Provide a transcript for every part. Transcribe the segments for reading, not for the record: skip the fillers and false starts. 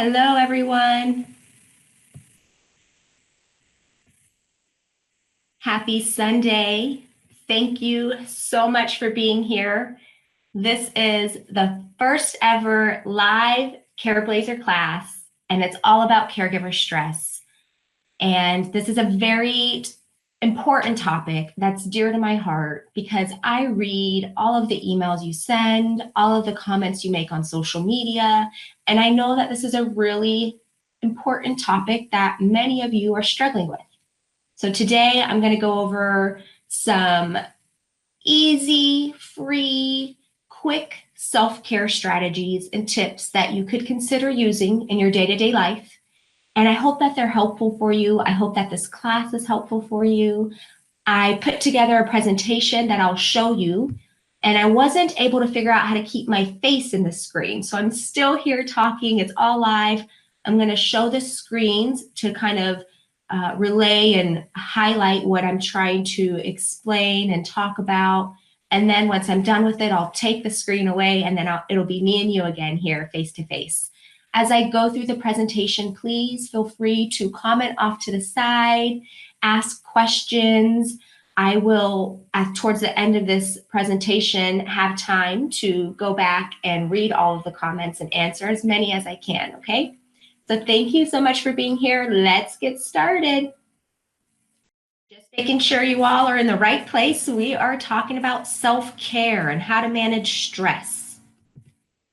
Hello, everyone. Happy Sunday. Thank you so much for being here. This is the first ever live Careblazer class, and it's all about caregiver stress. And this is a very important topic that's dear to my heart because I read all of the emails you send, all of the comments you make on social media, and I know that this is a really important topic that many of you are struggling with. So today I'm going to go over some easy, free, quick self-care strategies and tips that you could consider using in your day-to-day life. And I hope that they're helpful for you. I hope that this class is helpful for you. I put together a presentation that I'll show you, and I wasn't able to figure out how to keep my face in the screen. So I'm still here talking. It's all live. I'm going to show the screens to kind of relay and highlight what I'm trying to explain and talk about. And then once I'm done with it, I'll take the screen away, and then it'll be me and you again here face to face. As I go through the presentation, please feel free to comment off to the side, ask questions. I will, towards the end of this presentation, have time to go back and read all of the comments and answer as many as I can, okay? So thank you so much for being here. Let's get started. Just making sure you all are in the right place. We are talking about self-care and how to manage stress.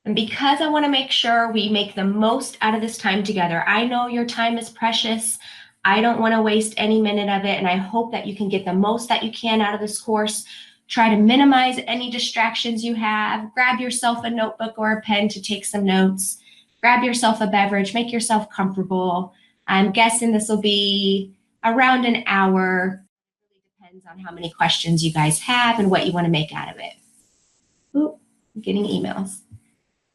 And because I want to make sure we make the most out of this time together, I know your time is precious. I don't want to waste any minute of it, and I hope that you can get the most that you can out of this course. Try to minimize any distractions you have. Grab yourself a notebook or a pen to take some notes. Grab yourself a beverage, make yourself comfortable. I'm guessing this will be around an hour. It really depends on how many questions you guys have and what you want to make out of it. Ooh, I'm getting emails.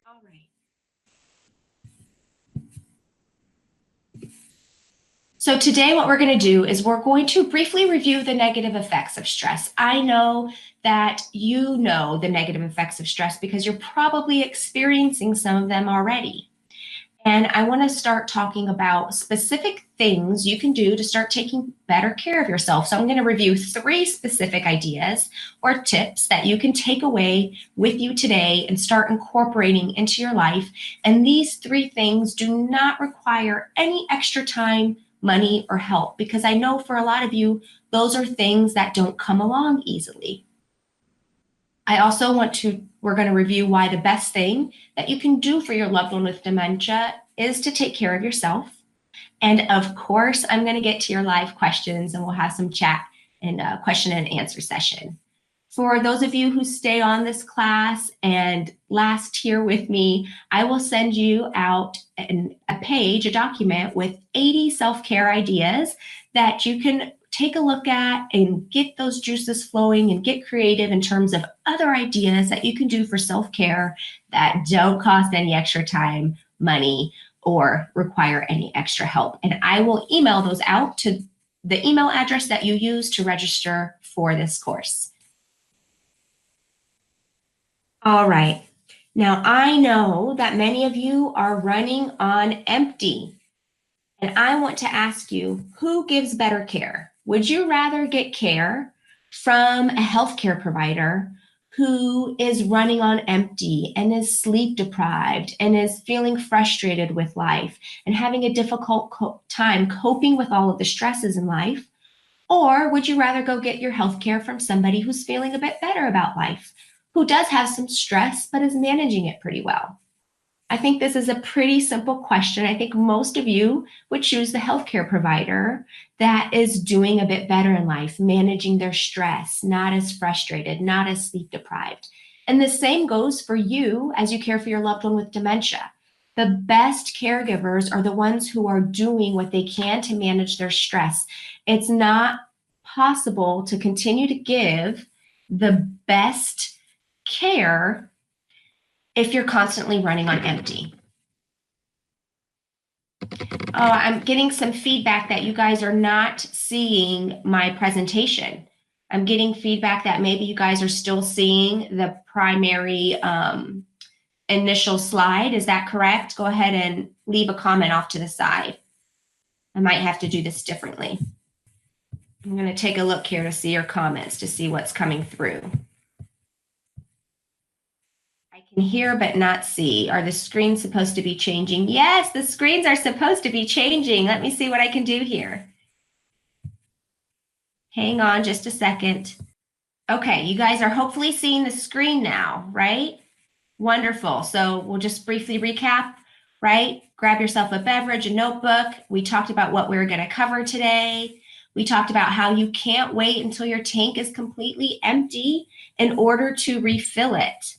All right. So today what we're going to do is we're going to briefly review the negative effects of stress. I know that you know the negative effects of stress because you're probably experiencing some of them already. And I want to start talking about specific things you can do to start taking better care of yourself. So I'm going to review 3 specific ideas or tips that you can take away with you today and start incorporating into your life. And these 3 things do not require any extra time, money, or help, because I know for a lot of you, those are things that don't come along easily. I also we're going to review why the best thing that you can do for your loved one with dementia is to take care of yourself. And of course, I'm going to get to your live questions, and we'll have some chat and question and answer session. For those of you who stay on this class and last here with me, I will send you out a document with 80 self-care ideas that you can take a look at and get those juices flowing and get creative in terms of other ideas that you can do for self-care that don't cost any extra time, money, or require any extra help. And I will email those out to the email address that you use to register for this course. All right. Now, I know that many of you are running on empty, and I want to ask you, who gives better care? Would you rather get care from a healthcare provider who is running on empty and is sleep deprived and is feeling frustrated with life and having a difficult time coping with all of the stresses in life? Or would you rather go get your healthcare from somebody who's feeling a bit better about life, who does have some stress but is managing it pretty well? I think this is a pretty simple question. I think most of you would choose the healthcare provider that is doing a bit better in life, managing their stress, not as frustrated, not as sleep deprived. And the same goes for you as you care for your loved one with dementia. The best caregivers are the ones who are doing what they can to manage their stress. It's not possible to continue to give the best care if you're constantly running on empty. I'm getting some feedback that you guys are not seeing my presentation. I'm getting feedback that maybe you guys are still seeing the primary initial slide. Is that correct? Go ahead and leave a comment off to the side. I might have to do this differently. I'm going to take a look here to see your comments to see what's coming through. I can hear but not see. Are the screens supposed to be changing? Yes, the screens are supposed to be changing. Let me see what I can do here. Hang on just a second. Okay, you guys are hopefully seeing the screen now, right? Wonderful. So we'll just briefly recap, right? Grab yourself a beverage, a notebook. We talked about what we were going to cover today. We talked about how you can't wait until your tank is completely empty in order to refill it.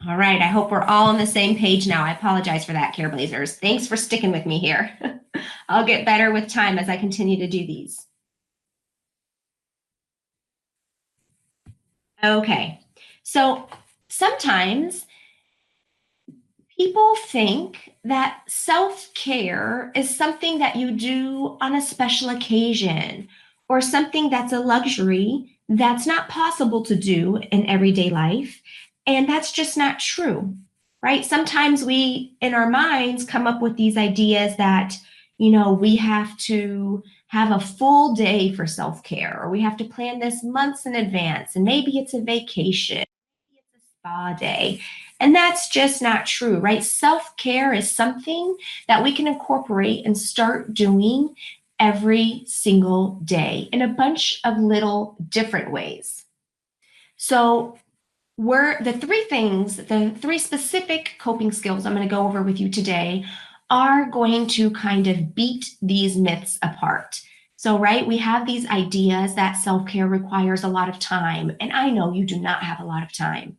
All right, I hope we're all on the same page now. I apologize for that, Careblazers. Thanks for sticking with me here. I'll get better with time as I continue to do these. Okay, so sometimes people think that self-care is something that you do on a special occasion or something that's a luxury that's not possible to do in everyday life. And that's just not true, right? Sometimes we, in our minds, come up with these ideas that, we have to have a full day for self-care, or we have to plan this months in advance, and maybe it's a vacation, maybe it's a spa day. And that's just not true, right? Self-care is something that we can incorporate and start doing every single day in a bunch of little different ways. So the three specific coping skills I'm going to go over with you today are going to kind of beat these myths apart. So, right, we have these ideas that self-care requires a lot of time, and I know you do not have a lot of time.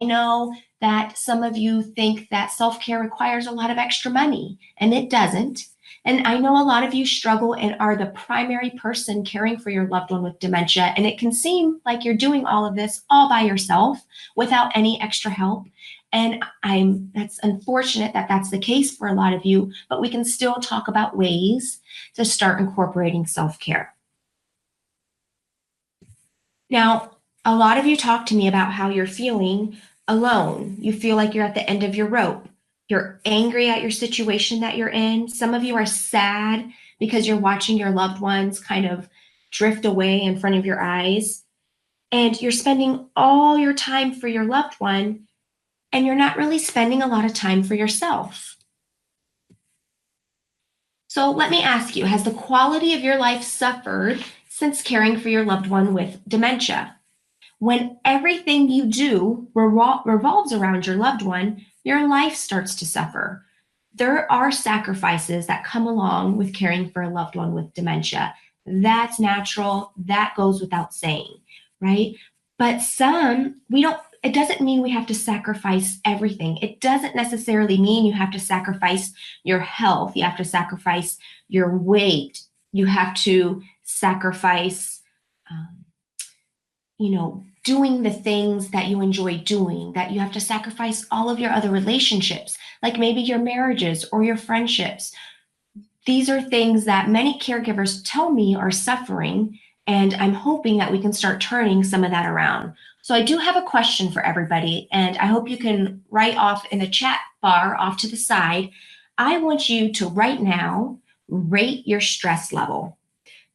I know that some of you think that self-care requires a lot of extra money, and it doesn't. And I know a lot of you struggle and are the primary person caring for your loved one with dementia, and it can seem like you're doing all of this all by yourself without any extra help. And that's unfortunate that that's the case for a lot of you, but we can still talk about ways to start incorporating self-care. Now, a lot of you talk to me about how you're feeling alone. You feel like you're at the end of your rope. You're angry at your situation that you're in. Some of you are sad because you're watching your loved ones kind of drift away in front of your eyes. And you're spending all your time for your loved one, and you're not really spending a lot of time for yourself. So let me ask you, has the quality of your life suffered since caring for your loved one with dementia? When everything you do revolves around your loved one, your life starts to suffer. There are sacrifices that come along with caring for a loved one with dementia. That's natural. That goes without saying, right? But it doesn't mean we have to sacrifice everything. It doesn't necessarily mean you have to sacrifice your health. You have to sacrifice your weight. You have to sacrifice, doing the things that you enjoy doing, that you have to sacrifice all of your other relationships, like maybe your marriages or your friendships. These are things that many caregivers tell me are suffering, and I'm hoping that we can start turning some of that around. So I do have a question for everybody, and I hope you can write off in the chat bar off to the side. I want you to right now rate your stress level.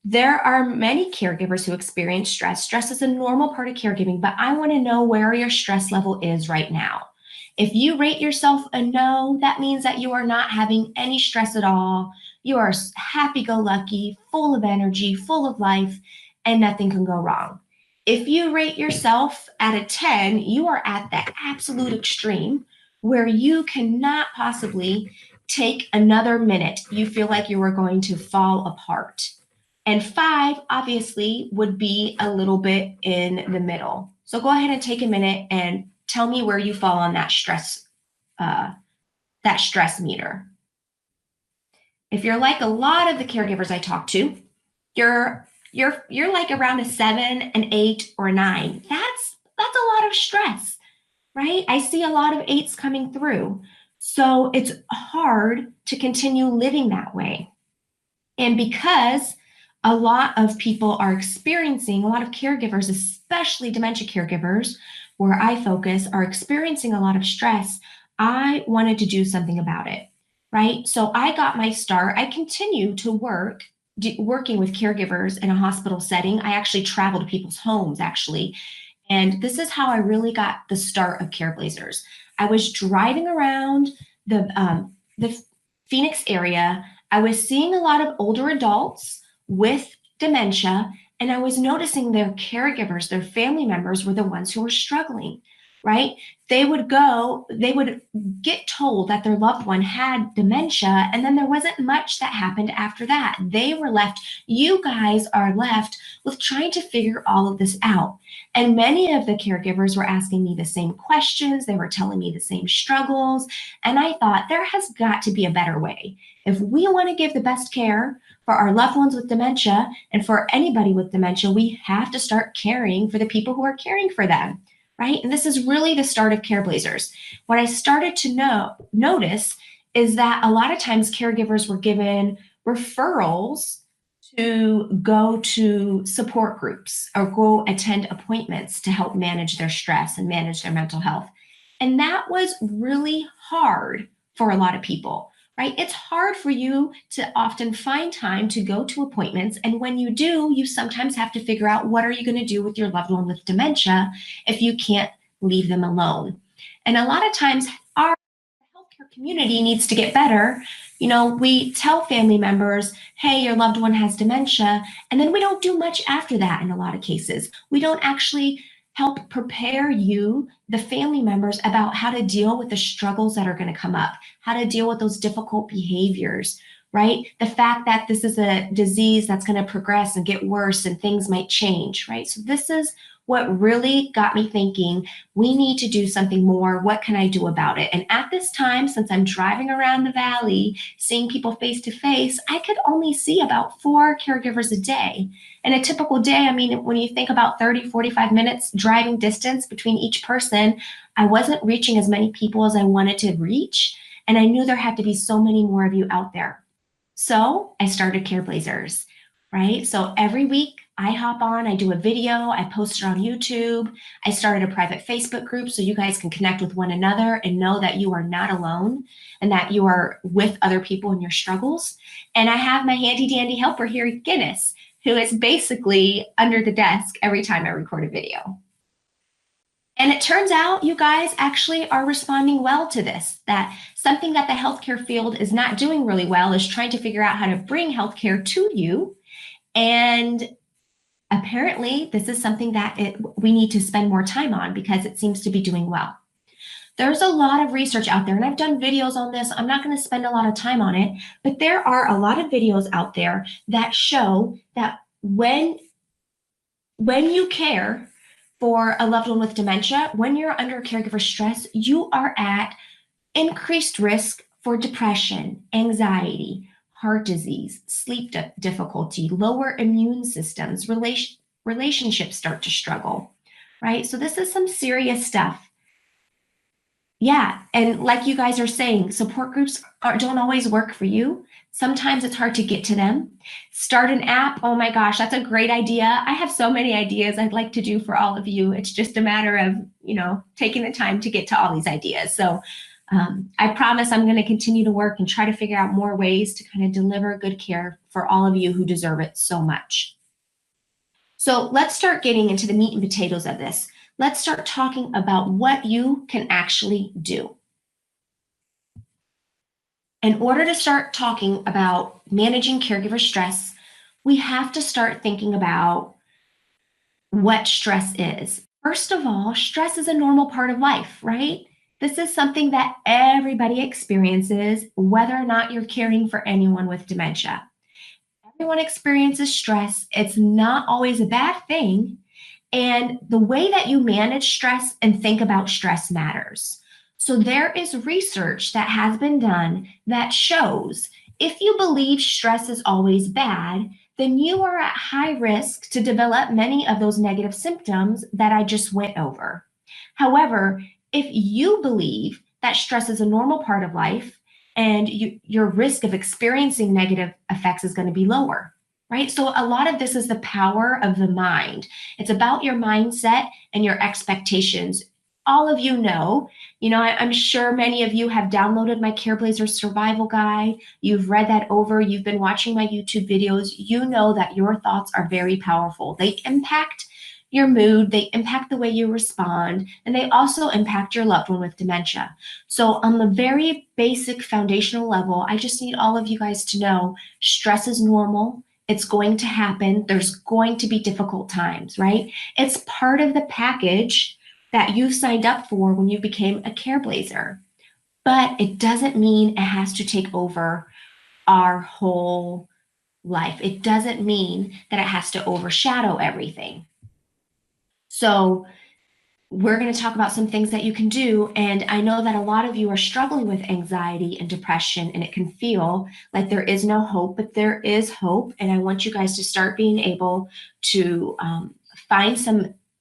There are many caregivers who experience stress. Stress is a normal part of caregiving, but I want to know where your stress level is right now. If you rate yourself a no, that means that you are not having any stress at all. You are happy-go-lucky, full of energy, full of life, and nothing can go wrong. If you rate yourself at a 10, you are at the absolute extreme where you cannot possibly take another minute. You feel like you are going to fall apart. And 5, obviously, would be a little bit in the middle. So go ahead and take a minute and tell me where you fall on that stress meter. If you're like a lot of the caregivers I talk to, you're like around a 7, an 8, or a 9. That's a lot of stress, right? I see a lot of 8s coming through. So it's hard to continue living that way. And because a lot of people are experiencing, a lot of caregivers, especially dementia caregivers, where I focus, are experiencing a lot of stress, I wanted to do something about it, right? So I got my start. I continue to working with caregivers in a hospital setting. I actually travel to people's homes, actually. And this is how I really got the start of Careblazers. I was driving around the Phoenix area. I was seeing a lot of older adults with dementia, and I was noticing their caregivers, their family members were the ones who were struggling, right? They would get told that their loved one had dementia, and then there wasn't much that happened after that. They were left, you guys are left with trying to figure all of this out. And many of the caregivers were asking me the same questions. They were telling me the same struggles. And I thought there has got to be a better way. If we want to give the best care for our loved ones with dementia and for anybody with dementia, we have to start caring for the people who are caring for them, right? And this is really the start of Careblazers. What I started to notice is that a lot of times caregivers were given referrals to go to support groups or go attend appointments to help manage their stress and manage their mental health. And that was really hard for a lot of people, right? It's hard for you to often find time to go to appointments. And when you do, you sometimes have to figure out what are you going to do with your loved one with dementia if you can't leave them alone. And a lot of times our healthcare community needs to get better. You know, we tell family members, hey, your loved one has dementia, and then we don't do much after that in a lot of cases. We don't actually help prepare you, the family members, about how to deal with the struggles that are going to come up, how to deal with those difficult behaviors, right? The fact that this is a disease that's going to progress and get worse and things might change, right? So this is what really got me thinking, we need to do something more. What can I do about it? And at this time, since I'm driving around the valley, seeing people face to face, I could only see about 4 caregivers a day. And a typical day, I mean, when you think about 30, 45 minutes driving distance between each person, I wasn't reaching as many people as I wanted to reach. And I knew there had to be so many more of you out there. So I started Careblazers, right? So every week I hop on, I do a video, I post it on YouTube. I started a private Facebook group so you guys can connect with one another and know that you are not alone and that you are with other people in your struggles. And I have my handy dandy helper here, Guinness, who is basically under the desk every time I record a video. And it turns out you guys actually are responding well to this, that something that the healthcare field is not doing really well is trying to figure out how to bring healthcare to you. And apparently this is something that we need to spend more time on because it seems to be doing well. There's a lot of research out there, and I've done videos on this. I'm not going to spend a lot of time on it, but there are a lot of videos out there that show that when you care for a loved one with dementia, when you're under caregiver stress, you are at increased risk for depression, anxiety, heart disease, sleep difficulty, lower immune systems, relationships start to struggle, right? So this is some serious stuff. Yeah, and like you guys are saying, support groups don't always work for you. Sometimes it's hard to get to them. Start an app. Oh my gosh, that's a great idea. I have so many ideas I'd like to do for all of you. It's just a matter of, taking the time to get to all these ideas. So I promise I'm going to continue to work and try to figure out more ways to kind of deliver good care for all of you who deserve it so much. So let's start getting into the meat and potatoes of this. Let's start talking about what you can actually do. In order to start talking about managing caregiver stress, we have to start thinking about what stress is. First of all, stress is a normal part of life, right? This is something that everybody experiences, whether or not you're caring for anyone with dementia. Everyone experiences stress. It's not always a bad thing. And the way that you manage stress and think about stress matters. So there is research that has been done that shows if you believe stress is always bad, then you are at high risk to develop many of those negative symptoms that I just went over. However, if you believe that stress is a normal part of life and your risk of experiencing negative effects is going to be lower. right? So a lot of this is the power of the mind. It's about your mindset and your expectations. All of I'm sure many of you have downloaded my Careblazers survival guide. You've read that over. You've been watching my YouTube videos. You know that your thoughts are very powerful. They impact your mood, they impact the way you respond, and they also impact your loved one with dementia. So on the very basic foundational level, I just need all of you guys to know stress is normal. It's going to happen. There's going to be difficult times, right? It's part of the package that you signed up for when you became a Careblazer. But it doesn't mean it has to take over our whole life. It doesn't mean that it has to overshadow everything. So we're going to talk about some things that you can do. And I know that a lot of you are struggling with anxiety and depression, and it can feel like there is no hope, but there is hope. And I want you guys to start being able to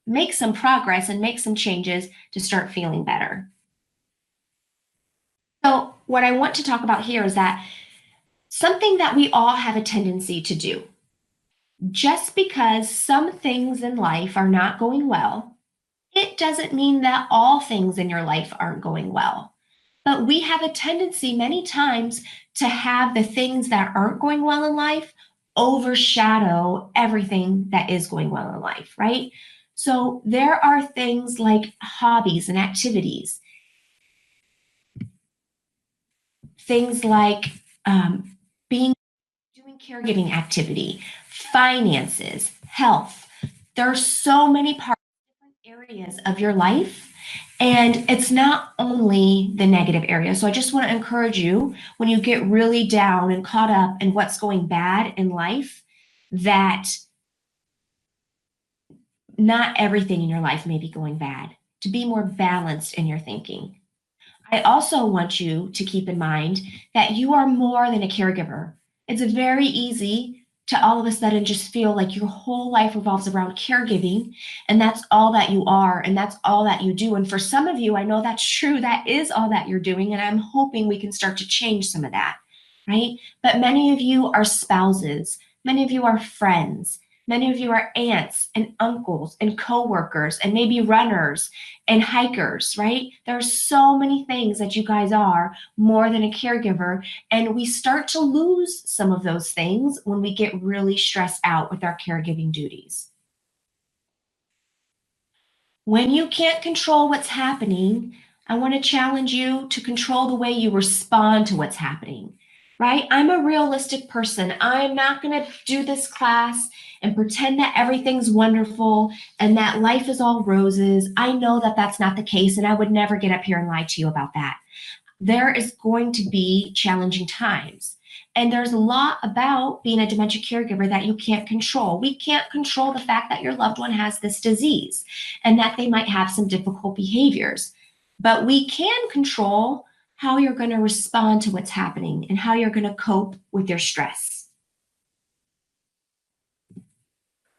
make some progress and make some changes to start feeling better. So what I want to talk about here is that something that we all have a tendency to do. Just because some things in life are not going well, it doesn't mean that all things in your life aren't going well. But we have a tendency many times to have the things that aren't going well in life overshadow everything that is going well in life, right? So there are things like hobbies and activities, things like doing caregiving activity, finances, health. There are so many parts, different areas of your life, and it's not only the negative area. So I just want to encourage you, when you get really down and caught up in what's going bad in life, that not everything in your life may be going bad, to be more balanced in your thinking. I also want you to keep in mind that you are more than a caregiver. It's very easy to all of a sudden just feel like your whole life revolves around caregiving, and that's all that you are, and that's all that you do. And for some of you, I know that's true. That is all that you're doing, and I'm hoping we can start to change some of that, right? But many of you are spouses, many of you are friends, many of you are aunts and uncles and coworkers and maybe runners and hikers, right? There are so many things that you guys are more than a caregiver, and we start to lose some of those things when we get really stressed out with our caregiving duties. When you can't control what's happening, I want to challenge you to control the way you respond to what's happening, right? I'm a realistic person. I'm not going to do this class and pretend that everything's wonderful and that life is all roses. I know that that's not the case, and I would never get up here and lie to you about that. There is going to be challenging times. And there's a lot about being a dementia caregiver that you can't control. We can't control the fact that your loved one has this disease and that they might have some difficult behaviors. But we can control how you're going to respond to what's happening and how you're going to cope with your stress.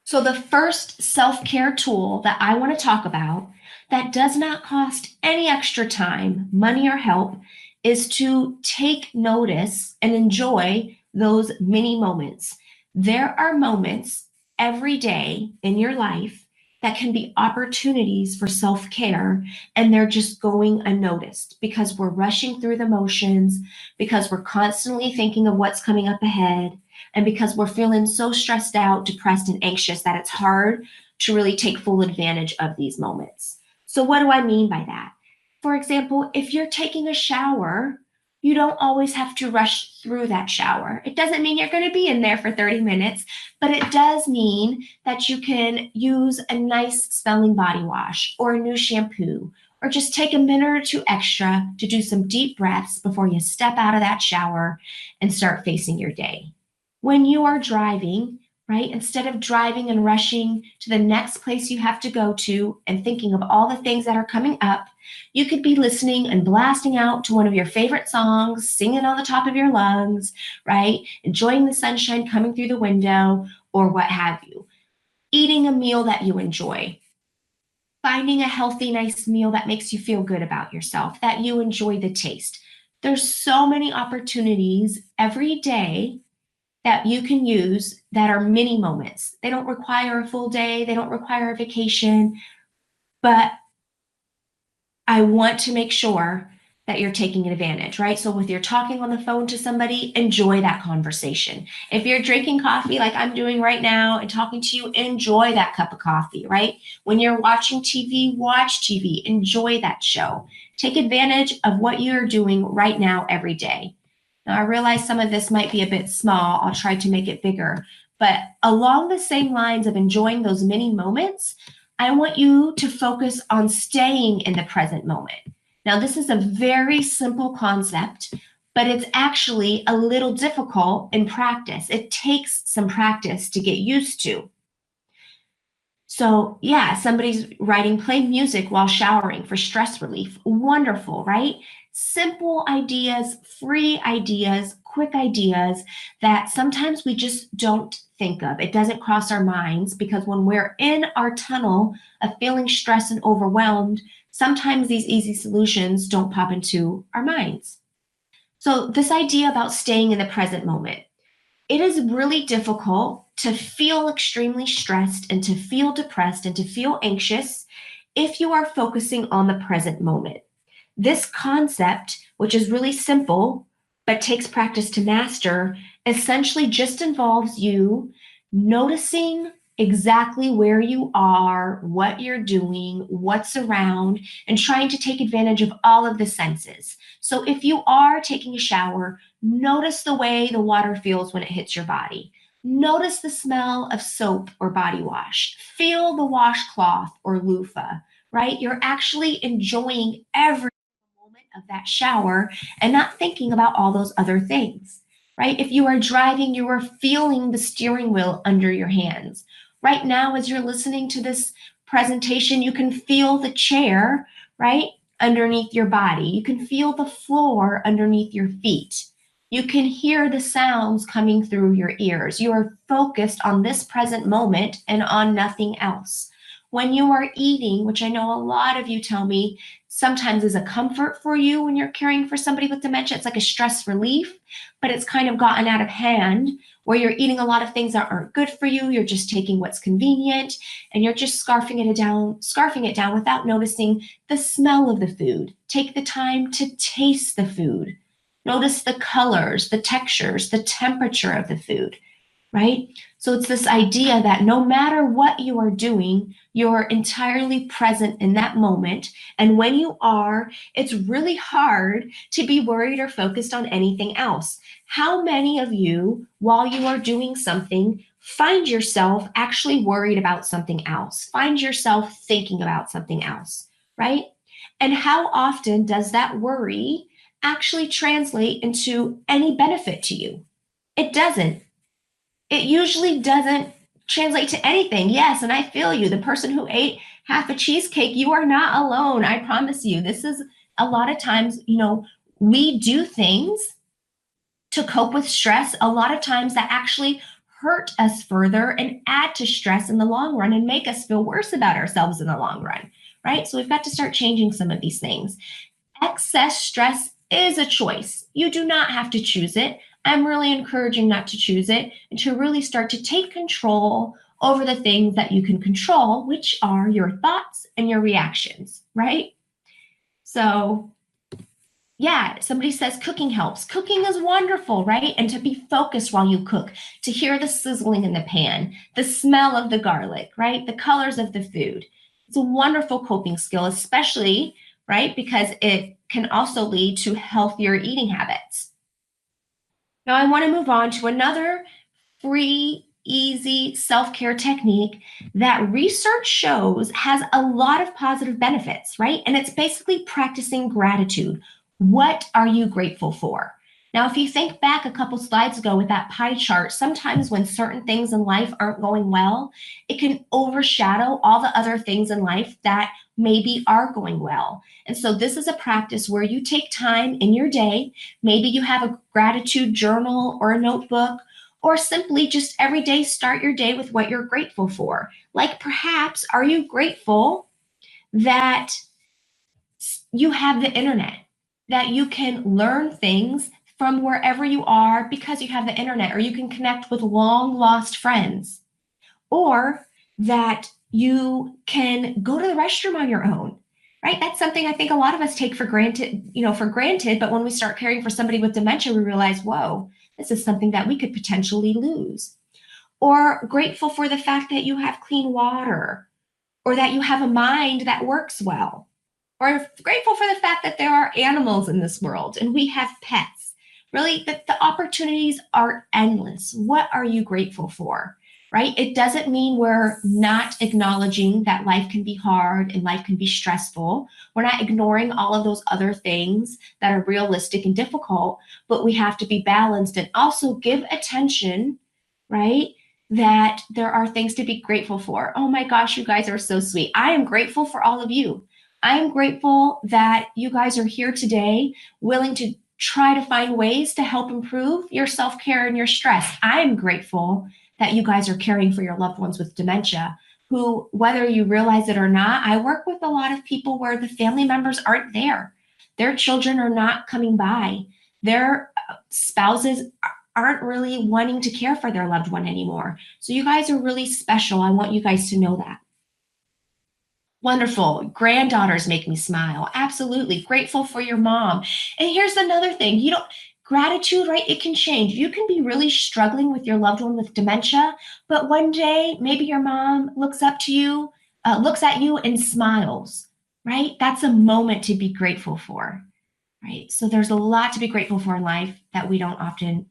So the first self-care tool that I want to talk about that does not cost any extra time, money, or help is to take notice and enjoy those mini moments. There are moments every day in your life that can be opportunities for self-care, and they're just going unnoticed because we're rushing through the motions, because we're constantly thinking of what's coming up ahead, and because we're feeling so stressed out, depressed, and anxious that it's hard to really take full advantage of these moments. So what do I mean by that? For example, if you're taking a shower, you don't always have to rush through that shower. It doesn't mean you're going to be in there for 30 minutes, but it does mean that you can use a nice smelling body wash or a new shampoo, or just take a minute or two extra to do some deep breaths before you step out of that shower and start facing your day. When you are driving, right, instead of driving and rushing to the next place you have to go to and thinking of all the things that are coming up, you could be listening and blasting out to one of your favorite songs, singing on the top of your lungs, right, enjoying the sunshine coming through the window, or what have you. Eating a meal that you enjoy. Finding a healthy, nice meal that makes you feel good about yourself, that you enjoy the taste. There's so many opportunities every day that you can use that are mini moments. They don't require a full day, they don't require a vacation, but I want to make sure that you're taking advantage, right? So if you're talking on the phone to somebody, enjoy that conversation. If you're drinking coffee like I'm doing right now and talking to you, enjoy that cup of coffee, right? When you're watching TV, watch TV, enjoy that show. Take advantage of what you're doing right now every day. Now, I realize some of this might be a bit small. I'll try to make it bigger. But along the same lines of enjoying those mini moments, I want you to focus on staying in the present moment. Now, this is a very simple concept, but it's actually a little difficult in practice. It takes some practice to get used to. So, yeah, somebody's writing, play music while showering for stress relief. Wonderful, right? Simple ideas, free ideas, quick ideas that sometimes we just don't think of. It doesn't cross our minds because when we're in our tunnel of feeling stressed and overwhelmed, sometimes these easy solutions don't pop into our minds. So, this idea about staying in the present moment, it is really difficult to feel extremely stressed and to feel depressed and to feel anxious if you are focusing on the present moment. This concept, which is really simple but takes practice to master, essentially just involves you noticing exactly where you are, what you're doing, what's around, and trying to take advantage of all of the senses. So if you are taking a shower, notice the way the water feels when it hits your body. Notice the smell of soap or body wash. Feel the washcloth or loofah, right? You're actually enjoying every moment of that shower and not thinking about all those other things, right? If you are driving, you are feeling the steering wheel under your hands. Right now, as you're listening to this presentation, you can feel the chair, right, underneath your body. You can feel the floor underneath your feet. You can hear the sounds coming through your ears. You are focused on this present moment and on nothing else. When you are eating, which I know a lot of you tell me sometimes is a comfort for you when you're caring for somebody with dementia, it's like a stress relief, but it's kind of gotten out of hand where you're eating a lot of things that aren't good for you. You're just taking what's convenient and you're just scarfing it down without noticing the smell of the food. Take the time to taste the food. Notice the colors, the textures, the temperature of the food, right? So it's this idea that no matter what you are doing, you're entirely present in that moment. And when you are, it's really hard to be worried or focused on anything else. How many of you, while you are doing something, find yourself actually worried about something else? Find yourself thinking about something else, right? And how often does that worry actually translate into any benefit to you? It doesn't. It usually doesn't translate to anything. Yes, and I feel you. The person who ate half a cheesecake, you are not alone. I promise you. This is a lot of times, we do things to cope with stress, a lot of times that actually hurt us further and add to stress in the long run and make us feel worse about ourselves in the long run, right? So we've got to start changing some of these things. Excess stress is a choice. You do not have to choose it. I'm really encouraging not to choose it and to really start to take control over the things that you can control, which are your thoughts and your reactions, right? So, yeah, somebody says cooking helps. Cooking is wonderful, right? And to be focused while you cook, to hear the sizzling in the pan, the smell of the garlic, right? The colors of the food. It's a wonderful coping skill, especially, right? Because it can also lead to healthier eating habits. Now, I want to move on to another free, easy self care technique that research shows has a lot of positive benefits, right? And it's basically practicing gratitude. What are you grateful for? Now, if you think back a couple slides ago with that pie chart, sometimes when certain things in life aren't going well, it can overshadow all the other things in life that maybe are going well. And so, this is a practice where you take time in your day. Maybe you have a gratitude journal or a notebook, or simply just every day start your day with what you're grateful for. Like perhaps, are you grateful that you have the internet, that you can learn things from wherever you are because you have the internet, or you can connect with long lost friends, or that you can go to the restroom on your own, right? That's something I think a lot of us take for granted, but when we start caring for somebody with dementia, we realize, whoa, this is something that we could potentially lose. Or grateful for the fact that you have clean water, or that you have a mind that works well, or grateful for the fact that there are animals in this world and we have pets. Really, that the opportunities are endless. What are you grateful for? Right? It doesn't mean we're not acknowledging that life can be hard and life can be stressful. We're not ignoring all of those other things that are realistic and difficult, but we have to be balanced and also give attention, right? That there are things to be grateful for. Oh my gosh, you guys are so sweet. I am grateful for all of you. I am grateful that you guys are here today, willing to try to find ways to help improve your self-care and your stress. I am grateful that you guys are caring for your loved ones with dementia, who, whether you realize it or not, I work with a lot of people where the family members aren't there. Their children are not coming by. Their spouses aren't really wanting to care for their loved one anymore. So you guys are really special. I want you guys to know that. Wonderful. Granddaughters make me smile. Absolutely. Grateful for your mom. And here's another thing. Gratitude, right? It can change. You can be really struggling with your loved one with dementia, but one day maybe your mom looks up to you, looks at you and smiles, right? That's a moment to be grateful for, right? So there's a lot to be grateful for in life that we don't often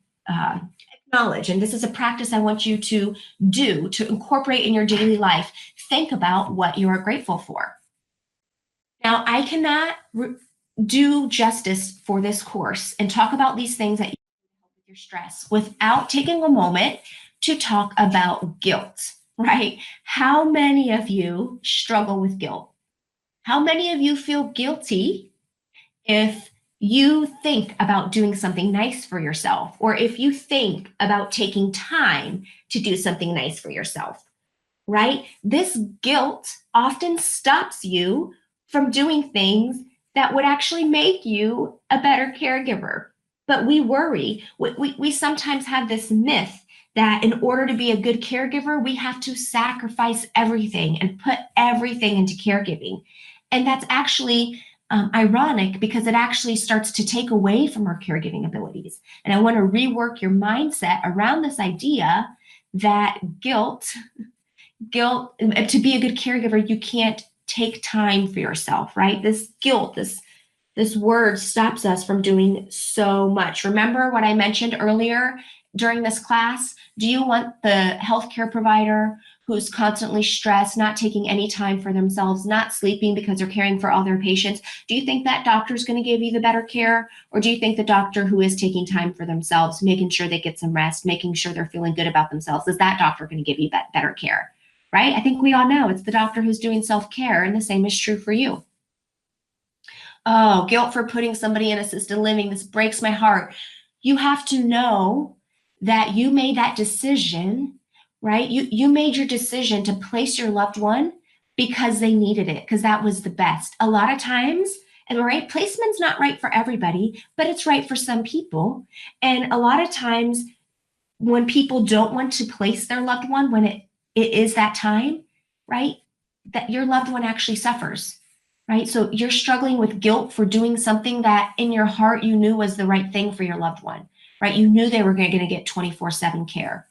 acknowledge. And this is a practice I want you to do, to incorporate in your daily life. Think about what you are grateful for. Now, I cannot do justice for this course and talk about these things that you can help with your stress without taking a moment to talk about guilt, right? How many of you struggle with guilt? How many of you feel guilty if you think about doing something nice for yourself, or if you think about taking time to do something nice for yourself, right? This guilt often stops you from doing things that would actually make you a better caregiver. But we worry. We sometimes have this myth that in order to be a good caregiver, we have to sacrifice everything and put everything into caregiving. And that's actually ironic, because it actually starts to take away from our caregiving abilities. And I want to rework your mindset around this idea that guilt, to be a good caregiver, you can't take time for yourself, right? This guilt, this word stops us from doing so much. Remember what I mentioned earlier during this class? Do you want the healthcare provider who's constantly stressed, not taking any time for themselves, not sleeping because they're caring for all their patients? Do you think that doctor is going to give you the better care? Or do you think the doctor who is taking time for themselves, making sure they get some rest, making sure they're feeling good about themselves, is that doctor going to give you that better care? Right? I think we all know it's the doctor who's doing self-care, and the same is true for you. Oh, guilt for putting somebody in assisted living. This breaks my heart. You have to know that you made that decision, right? You made your decision to place your loved one because they needed it, because that was the best. A lot of times, and right, placement's not right for everybody, but it's right for some people. And a lot of times when people don't want to place their loved one, when it is that time, right, that your loved one actually suffers, right? So you're struggling with guilt for doing something that in your heart you knew was the right thing for your loved one, right? You knew they were going to get 24/7 care.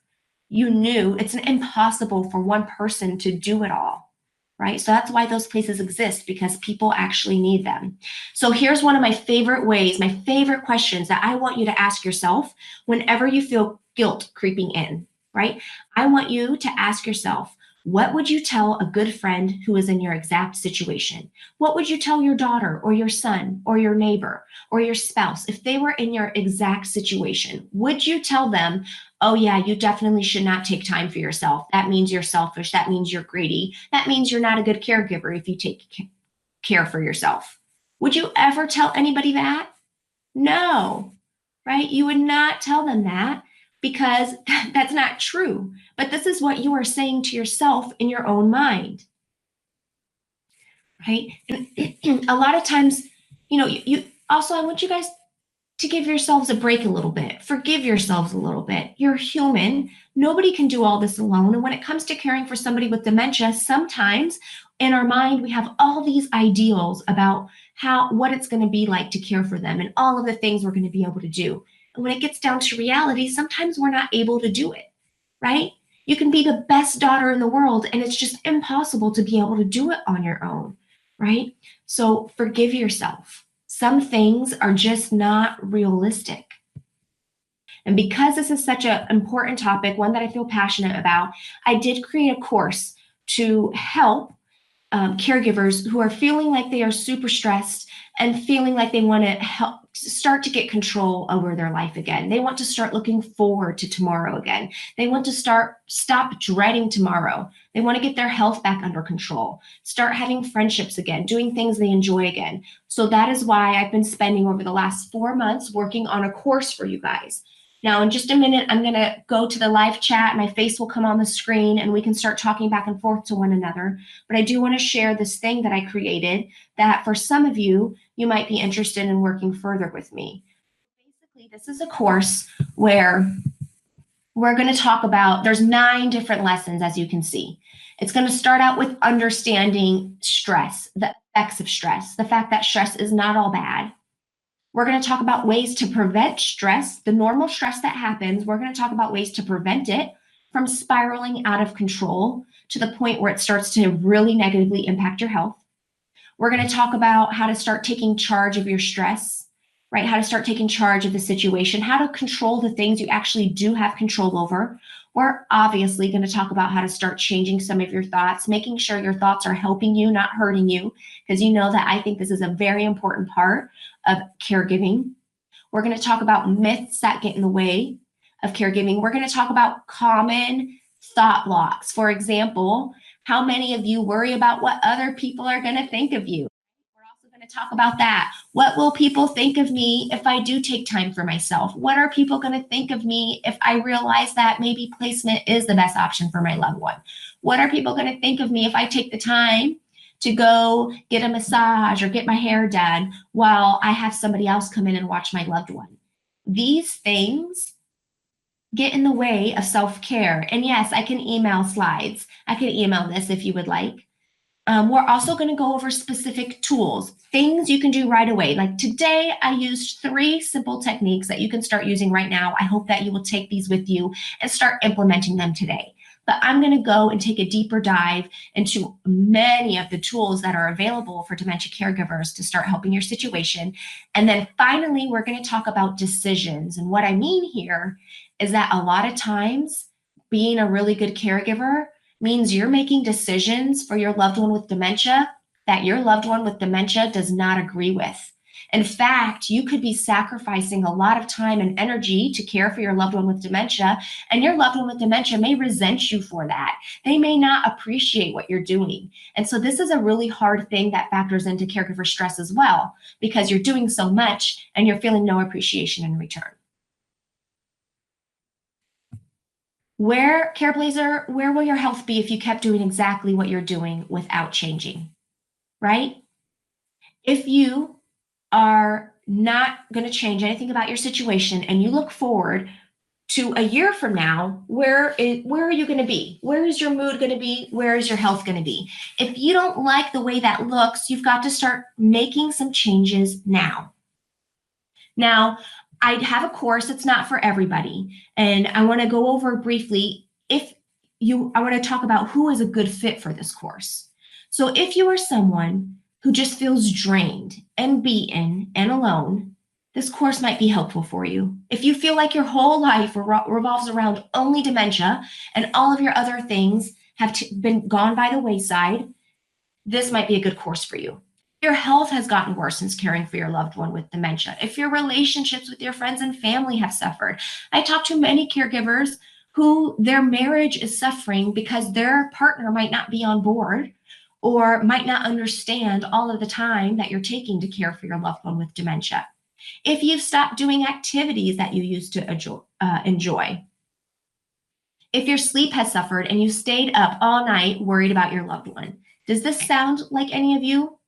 You knew it's impossible for one person to do it all, right? So that's why those places exist, because people actually need them. So here's one of my favorite ways, my favorite questions that I want you to ask yourself whenever you feel guilt creeping in, right? I want you to ask yourself, what would you tell a good friend who is in your exact situation? What would you tell your daughter or your son or your neighbor or your spouse if they were in your exact situation? Would you tell them, oh yeah, you definitely should not take time for yourself. That means you're selfish. That means you're greedy. That means you're not a good caregiver if you take care for yourself. Would you ever tell anybody that? No, right? You would not tell them that, because that's not true. But this is what you are saying to yourself in your own mind, right? And a lot of times, you also, I want you guys to give yourselves a break a little bit. Forgive yourselves a little bit. You're human. Nobody can do all this alone. And when it comes to caring for somebody with dementia, sometimes in our mind, we have all these ideals about what it's going to be like to care for them and all of the things we're going to be able to do. And when it gets down to reality, sometimes we're not able to do it, right? You can be the best daughter in the world, and it's just impossible to be able to do it on your own, right? So forgive yourself. Some things are just not realistic. And because this is such an important topic, one that I feel passionate about, I did create a course to help caregivers who are feeling like they are super stressed and feeling like they want to start to get control over their life again. They want to start looking forward to tomorrow again. They want to stop dreading tomorrow. They want to get their health back under control, start having friendships again, doing things they enjoy again. So that is why I've been spending over the last 4 months working on a course for you guys. Now, in just a minute, I'm going to go to the live chat. My face will come on the screen and we can start talking back and forth to one another. But I do want to share this thing that I created that for some of you, you might be interested in working further with me. Basically, this is a course where we're going to talk about, there's 9 different lessons, as you can see. It's going to start out with understanding stress, the effects of stress, the fact that stress is not all bad. We're going to talk about ways to prevent stress, the normal stress that happens. We're going to talk about ways to prevent it from spiraling out of control to the point where it starts to really negatively impact your health. We're going to talk about how to start taking charge of your stress, right? How to start taking charge of the situation, how to control the things you actually do have control over. We're obviously going to talk about how to start changing some of your thoughts, making sure your thoughts are helping you, not hurting you, because you know that I think this is a very important part of caregiving. We're going to talk about myths that get in the way of caregiving. We're going to talk about common thought blocks. For example, how many of you worry about what other people are going to think of you? We're also going to talk about that. What will people think of me if I do take time for myself? What are people going to think of me if I realize that maybe placement is the best option for my loved one? What are people going to think of me if I take the time to go get a massage or get my hair done while I have somebody else come in and watch my loved one? These things get in the way of self-care. And yes, I can email slides. I can email this if you would like. We're also going to go over specific tools, things you can do right away. Like today, I used 3 simple techniques that you can start using right now. I hope that you will take these with you and start implementing them today. But I'm going to go and take a deeper dive into many of the tools that are available for dementia caregivers to start helping your situation. And then finally, we're going to talk about decisions. And what I mean here is that a lot of times being a really good caregiver means you're making decisions for your loved one with dementia that your loved one with dementia does not agree with. In fact, you could be sacrificing a lot of time and energy to care for your loved one with dementia, and your loved one with dementia may resent you for that. They may not appreciate what you're doing. And so this is a really hard thing that factors into caregiver stress as well, because you're doing so much and you're feeling no appreciation in return. Careblazer, where will your health be if you kept doing exactly what you're doing without changing, right? If you are not going to change anything about your situation and you look forward to a year from now, where are you going to be? Where is your mood going to be? Where is your health going to be? If you don't like the way that looks, you've got to start making some changes now. Now, I have a course. It's not for everybody. And I want to go over briefly I want to talk about who is a good fit for this course. So if you are someone who just feels drained and beaten and alone, this course might be helpful for you. If you feel like your whole life revolves around only dementia and all of your other things have been gone by the wayside, this might be a good course for you. Your health has gotten worse since caring for your loved one with dementia. If your relationships with your friends and family have suffered. I talk to many caregivers who their marriage is suffering because their partner might not be on board or might not understand all of the time that you're taking to care for your loved one with dementia. If you've stopped doing activities that you used to enjoy. If your sleep has suffered and you stayed up all night worried about your loved one. Does this sound like any of you?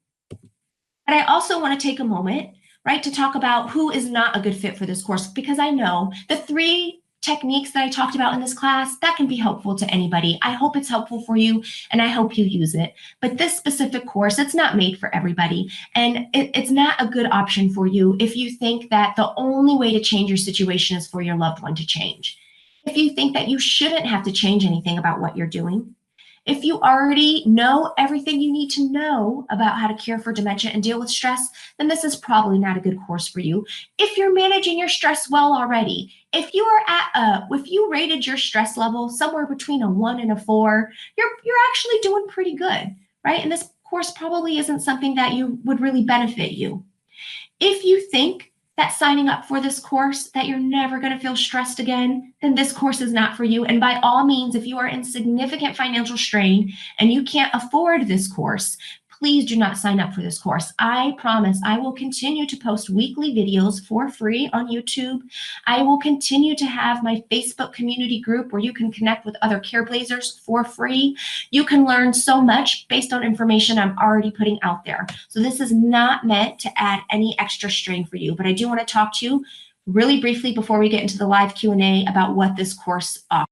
But I also want to take a moment right? To talk about who is not a good fit for this course, because I know the 3 techniques that I talked about in this class, that can be helpful to anybody. I hope it's helpful for you and I hope you use it. But this specific course, it's not made for everybody. And it's not a good option for you if you think that the only way to change your situation is for your loved one to change. If you think that you shouldn't have to change anything about what you're doing, if you already know everything you need to know about how to care for dementia and deal with stress, then this is probably not a good course for you. If you're managing your stress well already, if you rated your stress level somewhere between a 1 and a 4, you're actually doing pretty good, right? And this course probably isn't something that you would really benefit you. If you think that signing up for this course, that you're never going to feel stressed again, then this course is not for you. And by all means, if you are in significant financial strain and you can't afford this course, please do not sign up for this course. I promise I will continue to post weekly videos for free on YouTube. I will continue to have my Facebook community group where you can connect with other Careblazers for free. You can learn so much based on information I'm already putting out there. So this is not meant to add any extra strain for you, but I do want to talk to you really briefly before we get into the live Q&A about what this course offers.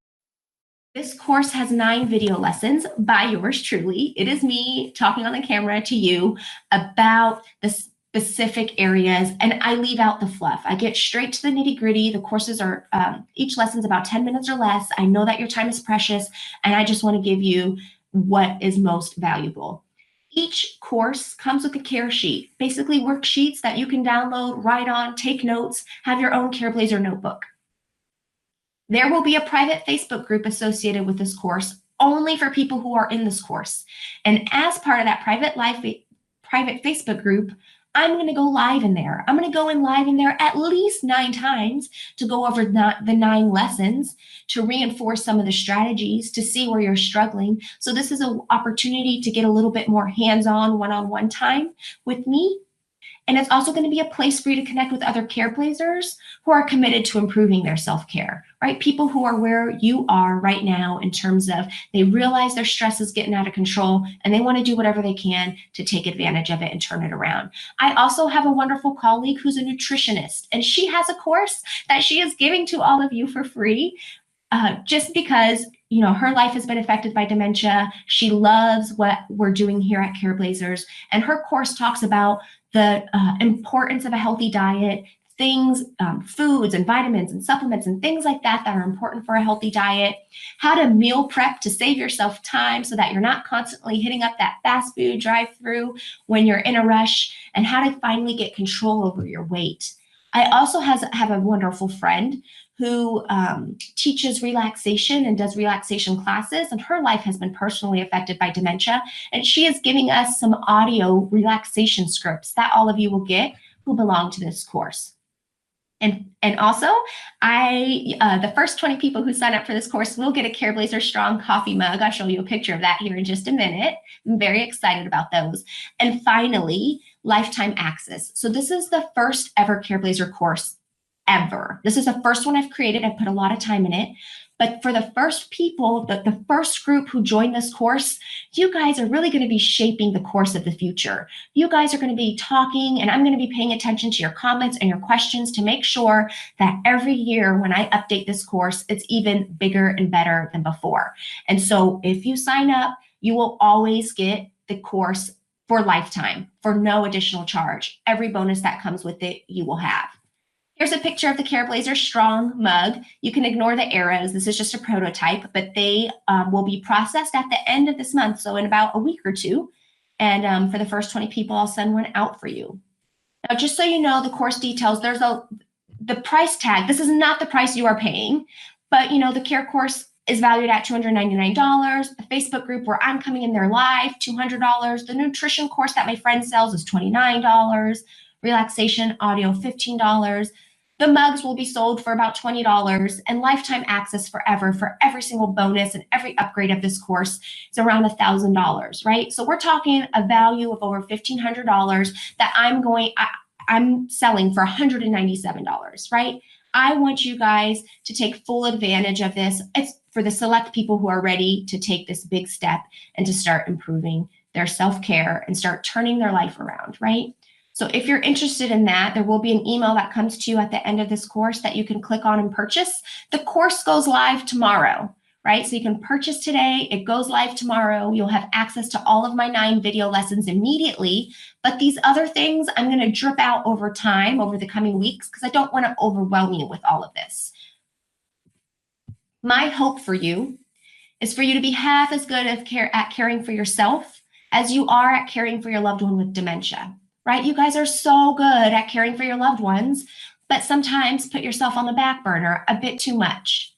This course has 9 video lessons by yours truly. It is me talking on the camera to you about the specific areas, and I leave out the fluff. I get straight to the nitty-gritty. The courses are, each lesson's about 10 minutes or less. I know that your time is precious, and I just want to give you what is most valuable. Each course comes with a care sheet, basically worksheets that you can download, write on, take notes, have your own Careblazer notebook. There will be a private Facebook group associated with this course only for people who are in this course. And as part of that private Facebook group, I'm going to go live in there. I'm going to go in live in there at least 9 times to go over the 9 lessons, to reinforce some of the strategies, to see where you're struggling. So this is an opportunity to get a little bit more hands-on, one-on-one time with me. And it's also going to be a place for you to connect with other Careblazers who are committed to improving their self-care, right? People who are where you are right now in terms of they realize their stress is getting out of control and they want to do whatever they can to take advantage of it and turn it around. I also have a wonderful colleague who's a nutritionist, and she has a course that she is giving to all of you for free. Just because, you know, her life has been affected by dementia. She loves what we're doing here at Careblazers, and her course talks about the importance of a healthy diet, things, foods and vitamins and supplements and things like that that are important for a healthy diet, how to meal prep to save yourself time so that you're not constantly hitting up that fast food drive-through when you're in a rush, and how to finally get control over your weight. I also have a wonderful friend who teaches relaxation and does relaxation classes, and her life has been personally affected by dementia, and she is giving us some audio relaxation scripts that all of you will get who belong to this course. And also, the first 20 people who sign up for this course will get a Careblazer Strong coffee mug. I'll show you a picture of that here in just a minute. I'm very excited about those. And finally, lifetime access. So this is the first ever Careblazer course ever. This is the first one I've created. I put a lot of time in it. But for the first people, the first group who join this course, you guys are really going to be shaping the course of the future. You guys are going to be talking, and I'm going to be paying attention to your comments and your questions to make sure that every year when I update this course, it's even bigger and better than before. And so if you sign up, you will always get the course for lifetime for no additional charge. Every bonus that comes with it, you will have. Here's a picture of the Careblazer Strong mug. You can ignore the arrows. This is just a prototype, but they will be processed at the end of this month, so in about a week or 2. And for the first 20 people, I'll send one out for you. Now, just so you know the course details, there's the price tag. This is not the price you are paying, but you know the care course is valued at $299. The Facebook group where I'm coming in there live, $200. The nutrition course that my friend sells is $29. Relaxation audio, $15. The mugs will be sold for about $20, and lifetime access forever for every single bonus and every upgrade of this course is around $1,000, right? So we're talking a value of over $1,500 that I'm selling for $197, right? I want you guys to take full advantage of this. It's for the select people who are ready to take this big step and to start improving their self-care and start turning their life around, right? So if you're interested in that, there will be an email that comes to you at the end of this course that you can click on and purchase. The course goes live tomorrow, right? So you can purchase today, it goes live tomorrow. You'll have access to all of my 9 video lessons immediately, but these other things I'm going to drip out over time, over the coming weeks, because I don't want to overwhelm you with all of this. My hope for you is for you to be half as good at caring for yourself as you are at caring for your loved one with dementia, right? You guys are so good at caring for your loved ones, but sometimes put yourself on the back burner a bit too much.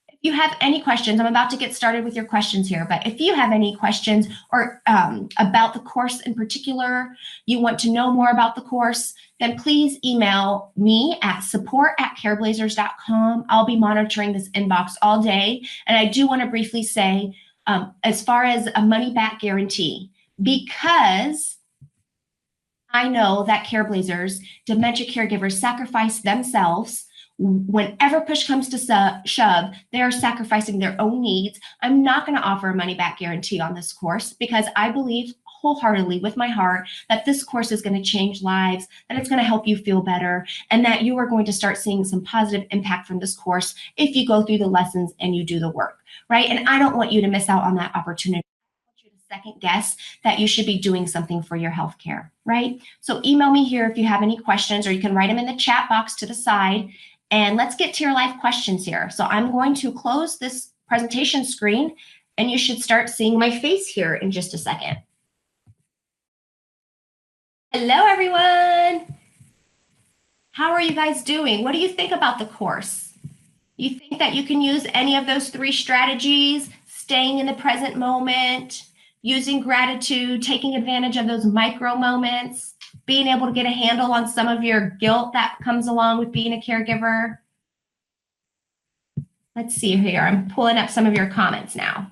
If you have any questions, I'm about to get started with your questions here, but if you have any questions or about the course in particular, you want to know more about the course, then please email me at support@careblazers.com. I'll be monitoring this inbox all day. And I do want to briefly say, as far as a money back guarantee, because I know that Careblazers, dementia caregivers, sacrifice themselves. Whenever push comes to shove, they are sacrificing their own needs. I'm not going to offer a money back guarantee on this course because I believe wholeheartedly with my heart that this course is going to change lives, that it's going to help you feel better, and that you are going to start seeing some positive impact from this course if you go through the lessons and you do the work, right? And I don't want you to miss out on that opportunity. I want you to second guess that you should be doing something for your healthcare, right? So email me here if you have any questions, or you can write them in the chat box to the side. And let's get to your live questions here. So I'm going to close this presentation screen, and you should start seeing my face here in just a second. Hello, everyone. How are you guys doing? What do you think about the course? You think that you can use any of those 3 strategies, staying in the present moment, using gratitude, taking advantage of those micro moments, being able to get a handle on some of your guilt that comes along with being a caregiver? Let's see here. I'm pulling up some of your comments now.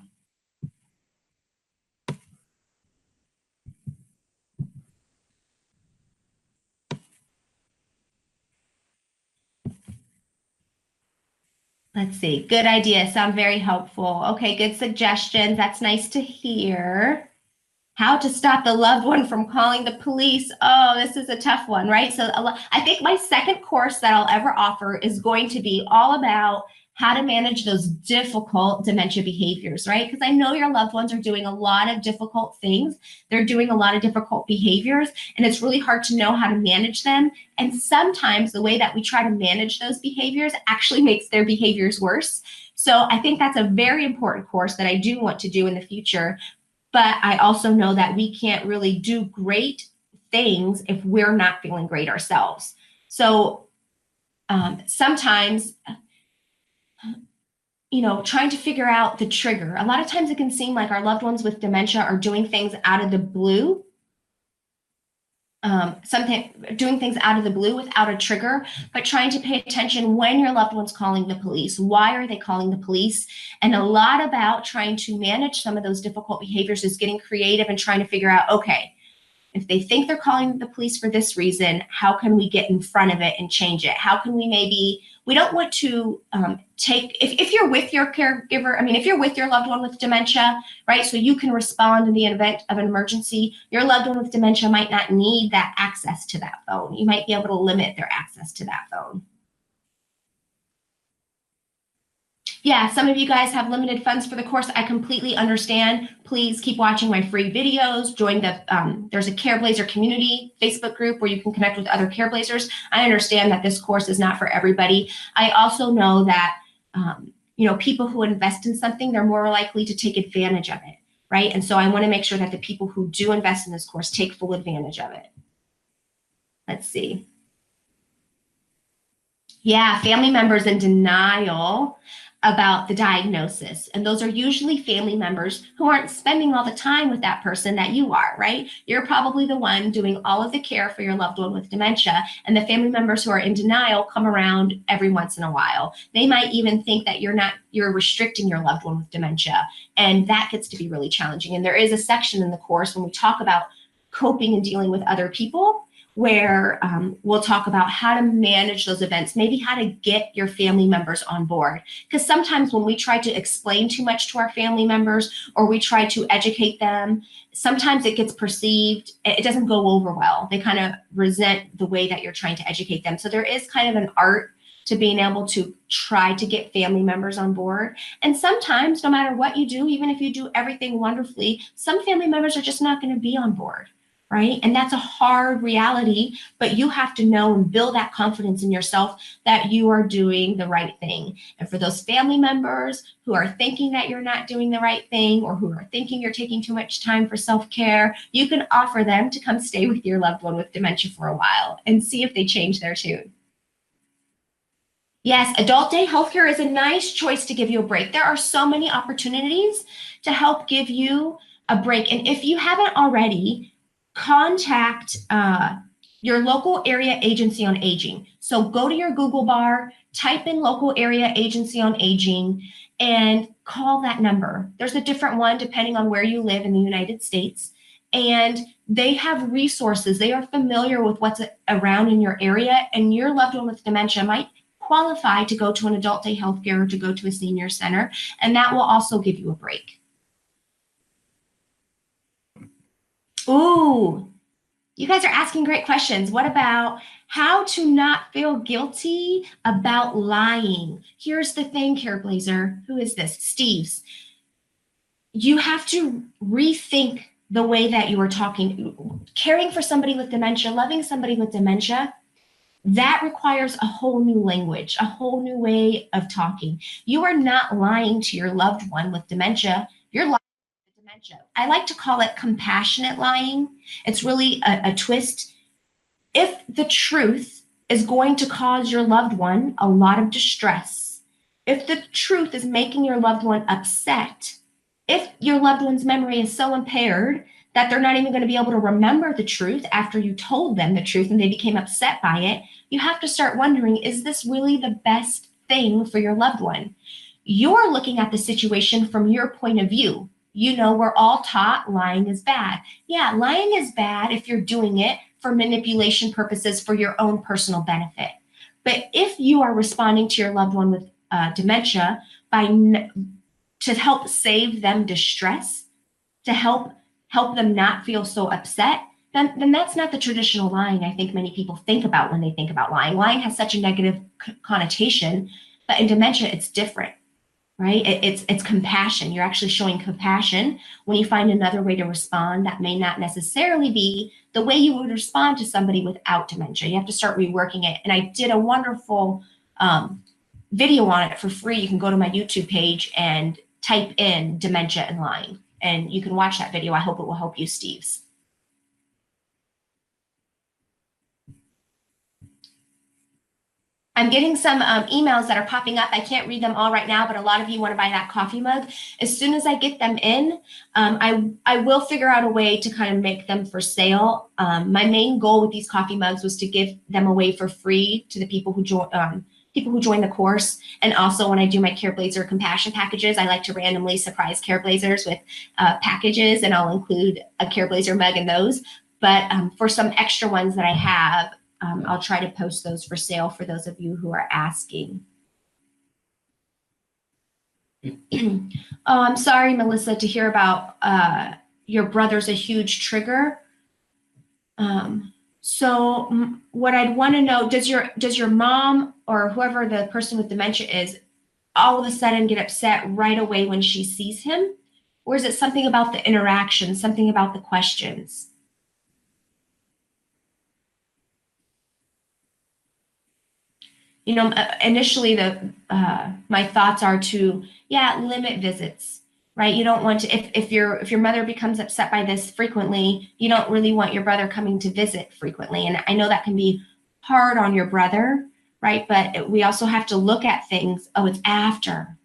Let's see. Good idea. Sound very helpful. Okay, good suggestions. That's nice to hear. How to stop the loved one from calling the police. Oh, this is a tough one, right? So I think my second course that I'll ever offer is going to be all about how to manage those difficult dementia behaviors, right? Because I know your loved ones are doing a lot of difficult things. They're doing a lot of difficult behaviors, and it's really hard to know how to manage them. And sometimes the way that we try to manage those behaviors actually makes their behaviors worse. So I think that's a very important course that I do want to do in the future. But I also know that we can't really do great things if we're not feeling great ourselves. So sometimes, trying to figure out the trigger. A lot of times it can seem like our loved ones with dementia are doing things out of the blue. Doing things out of the blue without a trigger, but trying to pay attention when your loved one's calling the police. Why are they calling the police? And a lot about trying to manage some of those difficult behaviors is getting creative and trying to figure out, okay, if they think they're calling the police for this reason, how can we get in front of it and change it? How can we don't want to if you're with your caregiver, if you're with your loved one with dementia, right? So you can respond in the event of an emergency. Your loved one with dementia might not need that access to that phone. You might be able to limit their access to that phone. Yeah, some of you guys have limited funds for the course. I completely understand. Please keep watching my free videos. Join there's a Careblazer community Facebook group where you can connect with other Careblazers. I understand that this course is not for everybody. I also know that, people who invest in something, they're more likely to take advantage of it, right? And so I want to make sure that the people who do invest in this course take full advantage of it. Let's see. Yeah, family members in denial about the diagnosis. And those are usually family members who aren't spending all the time with that person that you are, right? You're probably the one doing all of the care for your loved one with dementia, and the family members who are in denial come around every once in a while. They might even think that you're restricting your loved one with dementia, and that gets to be really challenging. And there is a section in the course when we talk about coping and dealing with other people, where we'll talk about how to manage those events, maybe how to get your family members on board. Because sometimes when we try to explain too much to our family members or we try to educate them, sometimes it gets perceived, it doesn't go over well. They kind of resent the way that you're trying to educate them. So there is kind of an art to being able to try to get family members on board. And sometimes, no matter what you do, even if you do everything wonderfully, some family members are just not going to be on board. Right? And that's a hard reality, but you have to know and build that confidence in yourself that you are doing the right thing. And for those family members who are thinking that you're not doing the right thing or who are thinking you're taking too much time for self-care, you can offer them to come stay with your loved one with dementia for a while and see if they change their tune. Yes, adult day healthcare is a nice choice to give you a break. There are so many opportunities to help give you a break. And if you haven't already, contact your local area agency on aging. So go to your Google bar, type in local area agency on aging, and call that number. There's a different one depending on where you live in the United States. And they have resources. They are familiar with what's around in your area, and your loved one with dementia might qualify to go to an adult day healthcare or to go to a senior center, and that will also give you a break. Ooh, you guys are asking great questions. What about how to not feel guilty about lying? Here's the thing, Careblazer. Who is this? Steve's. You have to rethink the way that you are talking. Caring for somebody with dementia, loving somebody with dementia, that requires a whole new language, a whole new way of talking. You are not lying to your loved one with dementia. You're lying. I like to call it compassionate lying. It's really a twist. If the truth is going to cause your loved one a lot of distress, if the truth is making your loved one upset, if your loved one's memory is so impaired that they're not even going to be able to remember the truth after you told them the truth and they became upset by it, you have to start wondering, is this really the best thing for your loved one? You're looking at the situation from your point of view. You know, we're all taught lying is bad. Yeah, lying is bad if you're doing it for manipulation purposes for your own personal benefit. But if you are responding to your loved one with dementia to help save them distress, to help them not feel so upset, then that's not the traditional lying I think many people think about when they think about lying. Lying has such a negative connotation, but in dementia, it's different. Right? It's compassion. You're actually showing compassion when you find another way to respond that may not necessarily be the way you would respond to somebody without dementia. You have to start reworking it. And I did a wonderful video on it for free. You can go to my YouTube page and type in dementia and lying, and you can watch that video. I hope it will help you, Steve's. I'm getting some emails that are popping up. I can't read them all right now, but a lot of you want to buy that coffee mug. As soon as I get them in, I will figure out a way to kind of make them for sale. My main goal with these coffee mugs was to give them away for free to the people who join the course. And also when I do my Careblazer compassion packages, I like to randomly surprise Careblazers with packages, and I'll include a Careblazer mug in those. But for some extra ones that I have, I'll try to post those for sale for those of you who are asking. Oh, I'm sorry, Melissa, to hear about your brother's a huge trigger. So what I'd want to know, does your mom or whoever the person with dementia is all of a sudden get upset right away when she sees him? Or is it something about the interaction, something about the questions? You know, initially my thoughts are to, limit visits, right? You don't want to, if your mother becomes upset by this frequently, you don't really want your brother coming to visit frequently. And I know that can be hard on your brother, right? But we also have to look at things. Oh, it's after.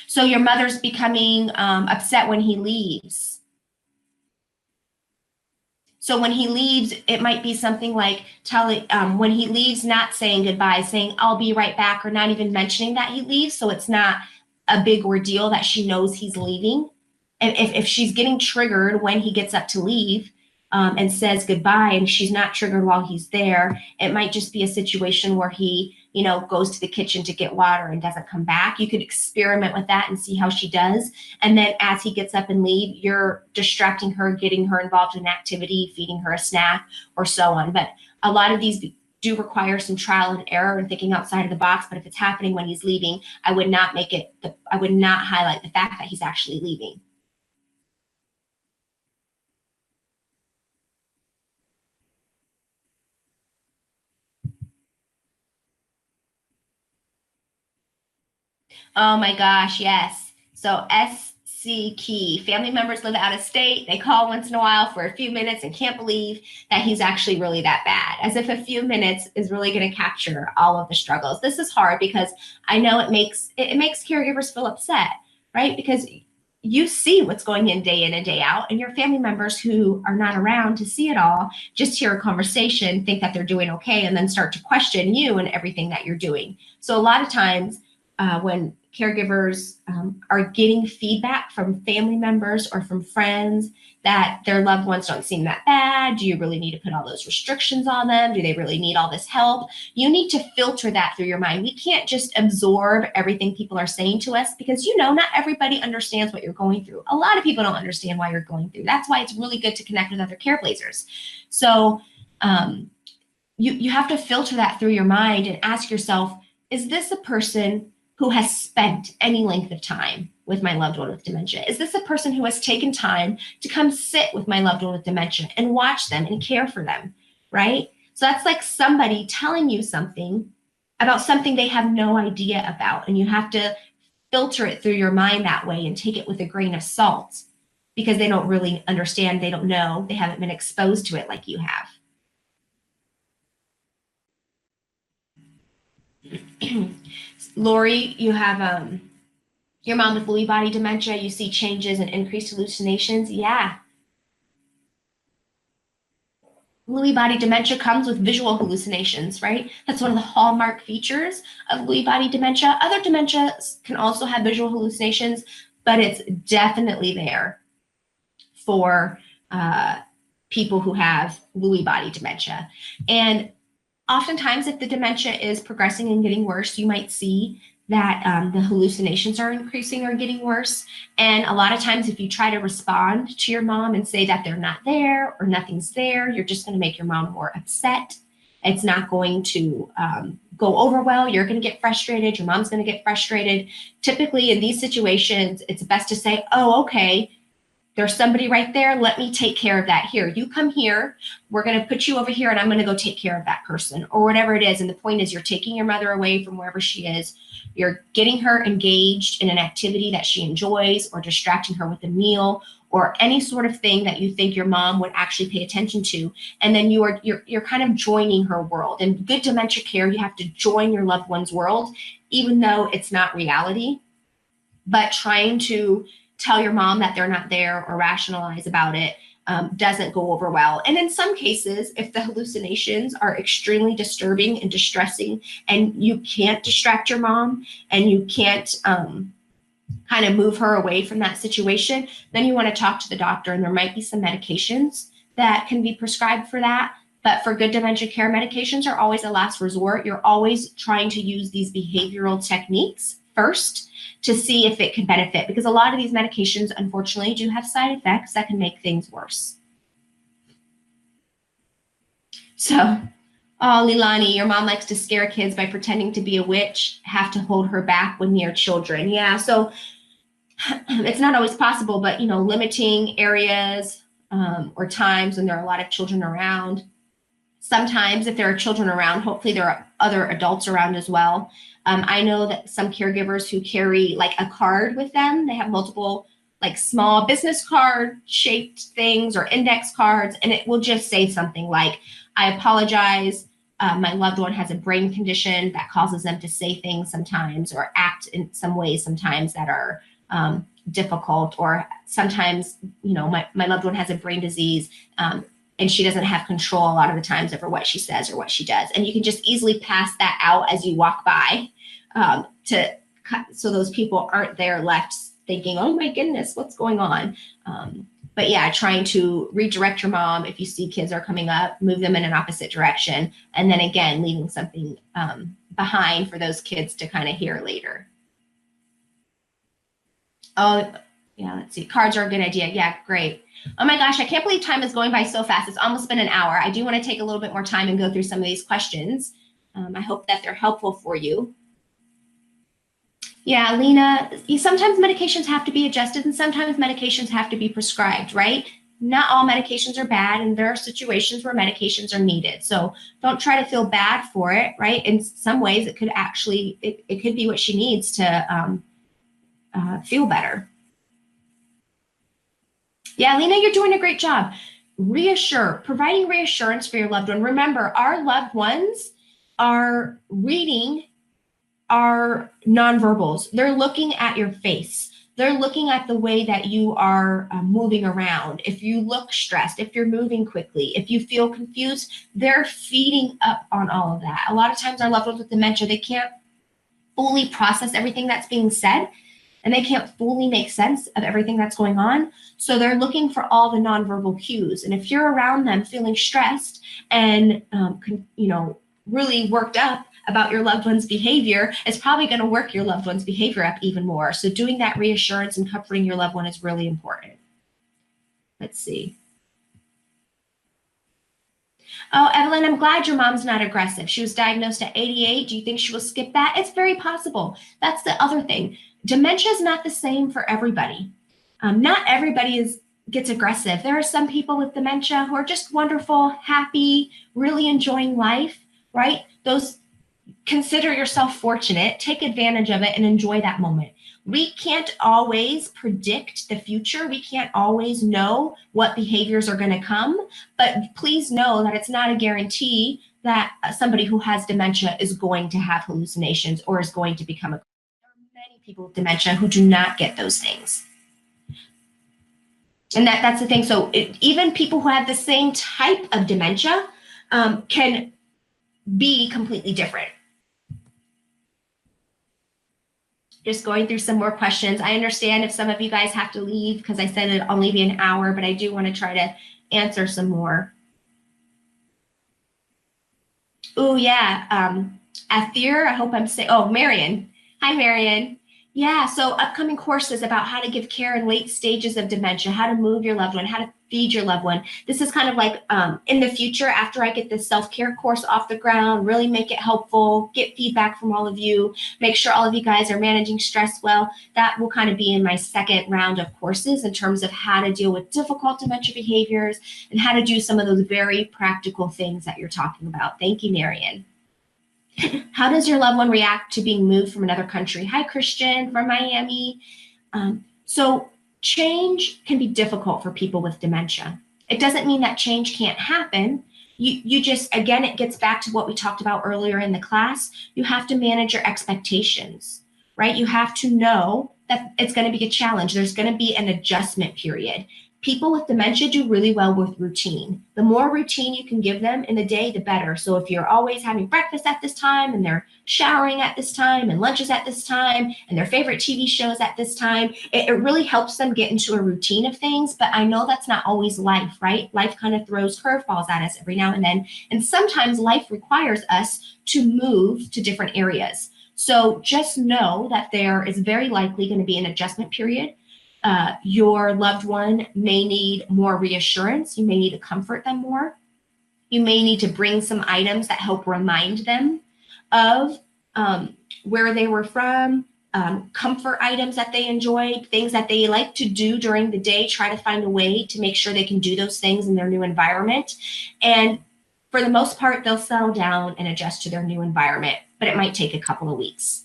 So your mother's becoming upset when he leaves. So when he leaves, it might be something like when he leaves, not saying goodbye, saying, I'll be right back, or not even mentioning that he leaves. So it's not a big ordeal that she knows he's leaving. And if she's getting triggered when he gets up to leave, and says goodbye and she's not triggered while he's there, it might just be a situation where he, goes to the kitchen to get water and doesn't come back. You could experiment with that and see how she does. And then as he gets up and leave, you're distracting her, getting her involved in an activity, feeding her a snack or so on. But a lot of these do require some trial and error and thinking outside of the box. But if it's happening when he's leaving, I would not highlight the fact that he's actually leaving. Oh my gosh, yes. So SC key, family members live out of state. They call once in a while for a few minutes and can't believe that he's actually really that bad, as if a few minutes is really going to capture all of the struggles. This is hard because I know it makes caregivers feel upset, right? Because you see what's going in and day out, and your family members who are not around to see it all just hear a conversation, think that they're doing okay, and then start to question you and everything that you're doing. So a lot of times when caregivers are getting feedback from family members or from friends that their loved ones don't seem that bad, do you really need to put all those restrictions on them? Do they really need all this help? You need to filter that through your mind. We can't just absorb everything people are saying to us because, not everybody understands what you're going through. A lot of people don't understand why you're going through. That's why it's really good to connect with other Careblazers. So you have to filter that through your mind and ask yourself, is this a person who has spent any length of time with my loved one with dementia? Is this a person who has taken time to come sit with my loved one with dementia and watch them and care for them, right? So that's like somebody telling you something about something they have no idea about, and you have to filter it through your mind that way and take it with a grain of salt because they don't really understand, they don't know, they haven't been exposed to it like you have. Lori, you have your mom with Lewy body dementia. You see changes and increased hallucinations. Yeah. Lewy body dementia comes with visual hallucinations, right? That's one of the hallmark features of Lewy body dementia. Other dementias can also have visual hallucinations, but it's definitely there for people who have Lewy body dementia. And oftentimes, if the dementia is progressing and getting worse, you might see that the hallucinations are increasing or getting worse. And a lot of times, if you try to respond to your mom and say that they're not there or nothing's there, you're just going to make your mom more upset. It's not going to go over well. You're going to get frustrated. Your mom's going to get frustrated. Typically, in these situations, it's best to say, oh, okay, there's somebody right there. Let me take care of that. Here, you come here. We're going to put you over here and I'm going to go take care of that person or whatever it is. And the point is you're taking your mother away from wherever she is. You're getting her engaged in an activity that she enjoys or distracting her with a meal or any sort of thing that you think your mom would actually pay attention to. And then you're kind of joining her world. In good dementia care, you have to join your loved one's world, even though it's not reality, but trying to tell your mom that they're not there or rationalize about it doesn't go over well. And in some cases, if the hallucinations are extremely disturbing and distressing and you can't distract your mom and you can't kind of move her away from that situation, then you want to talk to the doctor, and there might be some medications that can be prescribed for that. But for good dementia care, medications are always a last resort. You're always trying to use these behavioral techniques first to see if it can benefit, because a lot of these medications, unfortunately, do have side effects that can make things worse. So, oh, Lilani, your mom likes to scare kids by pretending to be a witch, have to hold her back when near children. Yeah, so it's not always possible, but, limiting areas or times when there are a lot of children around. Sometimes if there are children around, hopefully there are other adults around as well. I know that some caregivers who carry like a card with them, they have multiple like small business card shaped things or index cards, and it will just say something like, I apologize, my loved one has a brain condition that causes them to say things sometimes or act in some ways sometimes that are difficult, or sometimes, my loved one has a brain disease and she doesn't have control a lot of the times over what she says or what she does. And you can just easily pass that out as you walk by so those people aren't there left thinking, oh my goodness, what's going on? But yeah, trying to redirect your mom if you see kids are coming up, move them in an opposite direction, and then again, leaving something behind for those kids to kind of hear later. Oh, yeah, let's see. Cards are a good idea. Yeah, great. Oh my gosh, I can't believe time is going by so fast. It's almost been an hour. I do want to take a little bit more time and go through some of these questions. I hope that they're helpful for you. Yeah, Lena, sometimes medications have to be adjusted and sometimes medications have to be prescribed, right? Not all medications are bad, and there are situations where medications are needed. So don't try to feel bad for it, right? In some ways, it could actually, it could be what she needs to feel better. Yeah, Lena, you're doing a great job. Providing reassurance for your loved one. Remember, our loved ones are reading our nonverbals. They're looking at your face. They're looking at the way that you are moving around. If you look stressed, if you're moving quickly, if you feel confused, they're feeding up on all of that. A lot of times our loved ones with dementia, they can't fully process everything that's being said, and they can't fully make sense of everything that's going on. So they're looking for all the nonverbal cues. And if you're around them feeling stressed and, really worked up about your loved one's behavior, it's probably going to work your loved one's behavior up even more. So doing that reassurance and comforting your loved one is really important. Let's see. Oh, Evelyn, I'm glad your mom's not aggressive. She was diagnosed at 88. Do you think she will skip that? It's very possible. That's the other thing. Dementia is not the same for everybody. Not everybody gets aggressive. There are some people with dementia who are just wonderful, happy, really enjoying life, right? Consider yourself fortunate, take advantage of it, and enjoy that moment. We can't always predict the future. We can't always know what behaviors are going to come, but please know that it's not a guarantee that somebody who has dementia is going to have hallucinations or is going to become There are many people with dementia who do not get those things. And that's the thing. So even people who have the same type of dementia can be completely different. Just going through some more questions. I understand if some of you guys have to leave because I said it'll only be an hour, but I do want to try to answer some more. Oh, yeah. Athir, I hope I'm saying, Marion. Hi, Marion. Yeah, so upcoming courses about how to give care in late stages of dementia, how to move your loved one, how to feed your loved one. This is kind of like in the future, after I get this self-care course off the ground, really make it helpful, get feedback from all of you, make sure all of you guys are managing stress well. That will kind of be in my second round of courses in terms of how to deal with difficult dementia behaviors and how to do some of those very practical things that you're talking about. Thank you, Marion. How does your loved one react to being moved from another country? Hi, Christian from Miami. So change can be difficult for people with dementia. It doesn't mean that change can't happen. You just, again, it gets back to what we talked about earlier in the class. You have to manage your expectations, right? You have to know that it's going to be a challenge. There's going to be an adjustment period. People with dementia do really well with routine. The more routine you can give them in the day, the better. So if you're always having breakfast at this time and they're showering at this time and lunches at this time and their favorite TV shows at this time, it really helps them get into a routine of things. But I know that's not always life, right? Life kind of throws curveballs at us every now and then. And sometimes life requires us to move to different areas. So just know that there is very likely going to be an adjustment period. Your loved one may need more reassurance. You may need to comfort them more. You may need to bring some items that help remind them of where they were from, comfort items that they enjoyed, things that they like to do during the day. Try to find a way to make sure they can do those things in their new environment. And for the most part, they'll settle down and adjust to their new environment, but it might take a couple of weeks.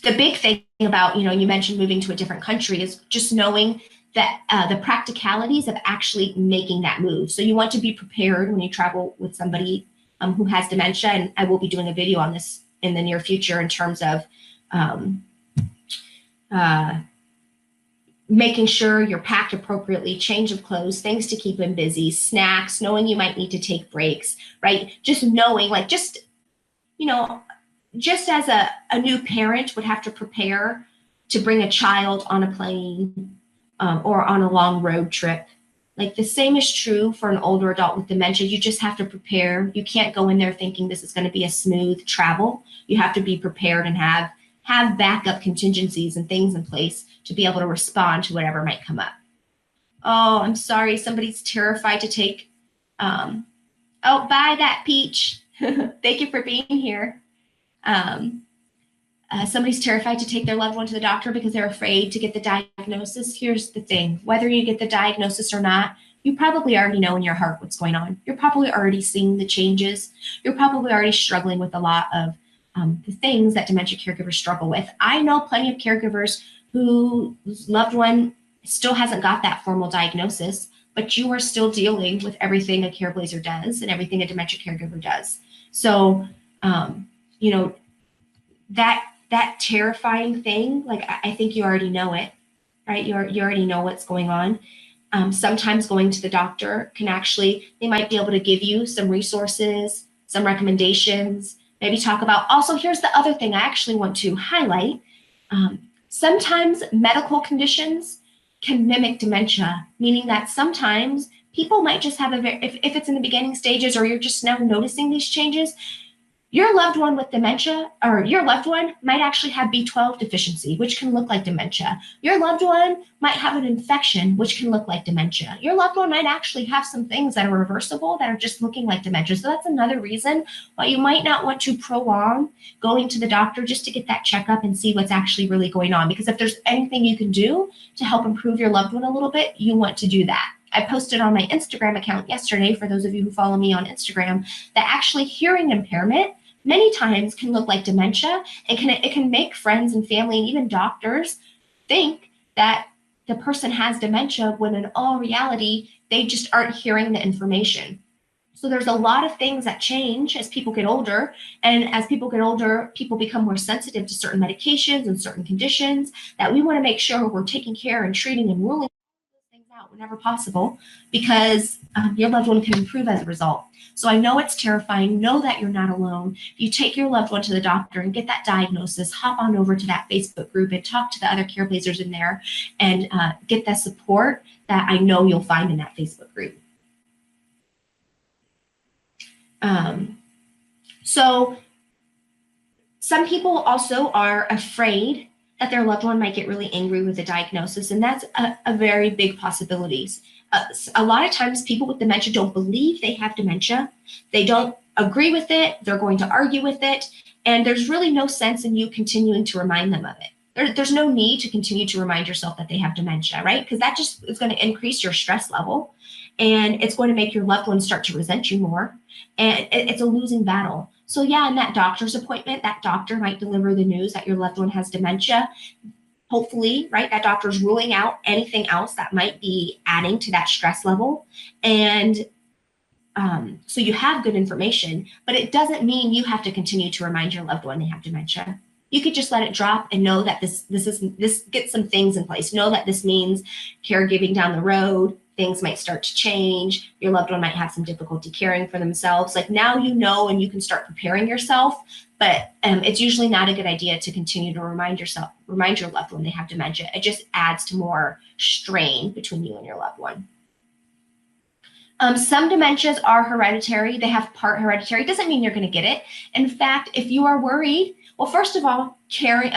The big thing about, you mentioned moving to a different country is just knowing that the practicalities of actually making that move. So you want to be prepared when you travel with somebody who has dementia, and I will be doing a video on this in the near future in terms of making sure you're packed appropriately, change of clothes, things to keep them busy, snacks, knowing you might need to take breaks, right? Just knowing, just as a new parent would have to prepare to bring a child on a plane or on a long road trip. Like the same is true for an older adult with dementia. You just have to prepare. You can't go in there thinking this is going to be a smooth travel. You have to be prepared and have backup contingencies and things in place to be able to respond to whatever might come up. Oh, I'm sorry. Somebody's terrified to take, oh, bye that peach. Thank you for being here. Somebody's terrified to take their loved one to the doctor because they're afraid to get the diagnosis. Here's the thing, whether you get the diagnosis or not, you probably already know in your heart what's going on. You're probably already seeing the changes. You're probably already struggling with a lot of the things that dementia caregivers struggle with. I know plenty of caregivers whose loved one still hasn't got that formal diagnosis, but you are still dealing with everything a Careblazer does and everything a dementia caregiver does. So, you know, that terrifying thing, like I think you already know it, right? You already know what's going on. Sometimes going to the doctor can actually, they might be able to give you some resources, some recommendations, maybe talk about, also here's the other thing I actually want to highlight. Sometimes medical conditions can mimic dementia, meaning that sometimes people might just have if it's in the beginning stages or you're just now noticing these changes, your loved one with dementia, or your loved one might actually have B12 deficiency, which can look like dementia. Your loved one might have an infection, which can look like dementia. Your loved one might actually have some things that are reversible that are just looking like dementia. So that's another reason why you might not want to prolong going to the doctor just to get that checkup and see what's actually really going on. Because if there's anything you can do to help improve your loved one a little bit, you want to do that. I posted on my Instagram account yesterday, for those of you who follow me on Instagram, that actually hearing impairment many times can look like dementia, and it can make friends and family and even doctors think that the person has dementia when in all reality, they just aren't hearing the information. So there's a lot of things that change as people get older. And as people get older, people become more sensitive to certain medications and certain conditions that we want to make sure we're taking care and treating and ruling things out whenever possible, because your loved one can improve as a result. So I know it's terrifying. Know that you're not alone. If you take your loved one to the doctor and get that diagnosis, hop on over to that Facebook group and talk to the other Careblazers in there and get that support that I know you'll find in that Facebook group. So some people also are afraid that their loved one might get really angry with the diagnosis, and that's a very big possibility. A lot of times people with dementia don't believe they have dementia. They don't agree with it. They're going to argue with it. And there's really no sense in you continuing to remind them of it. There's no need to continue to remind yourself that they have dementia, right? Because that just is going to increase your stress level, and it's going to make your loved one start to resent you more. And it's a losing battle. So yeah, in that doctor's appointment, that doctor might deliver the news that your loved one has dementia. Hopefully, right, that doctor's ruling out anything else that might be adding to that stress level. And so you have good information, but it doesn't mean you have to continue to remind your loved one they have dementia. You could just let it drop and know that this gets some things in place. Know that this means caregiving down the road, things might start to change. Your loved one might have some difficulty caring for themselves. Like now you know, and you can start preparing yourself, but it's usually not a good idea to continue to remind your loved one they have dementia. It just adds to more strain between you and your loved one. Some dementias are hereditary. They have part hereditary. It doesn't mean you're going to get it. In fact, if you are worried, well, first of all, caring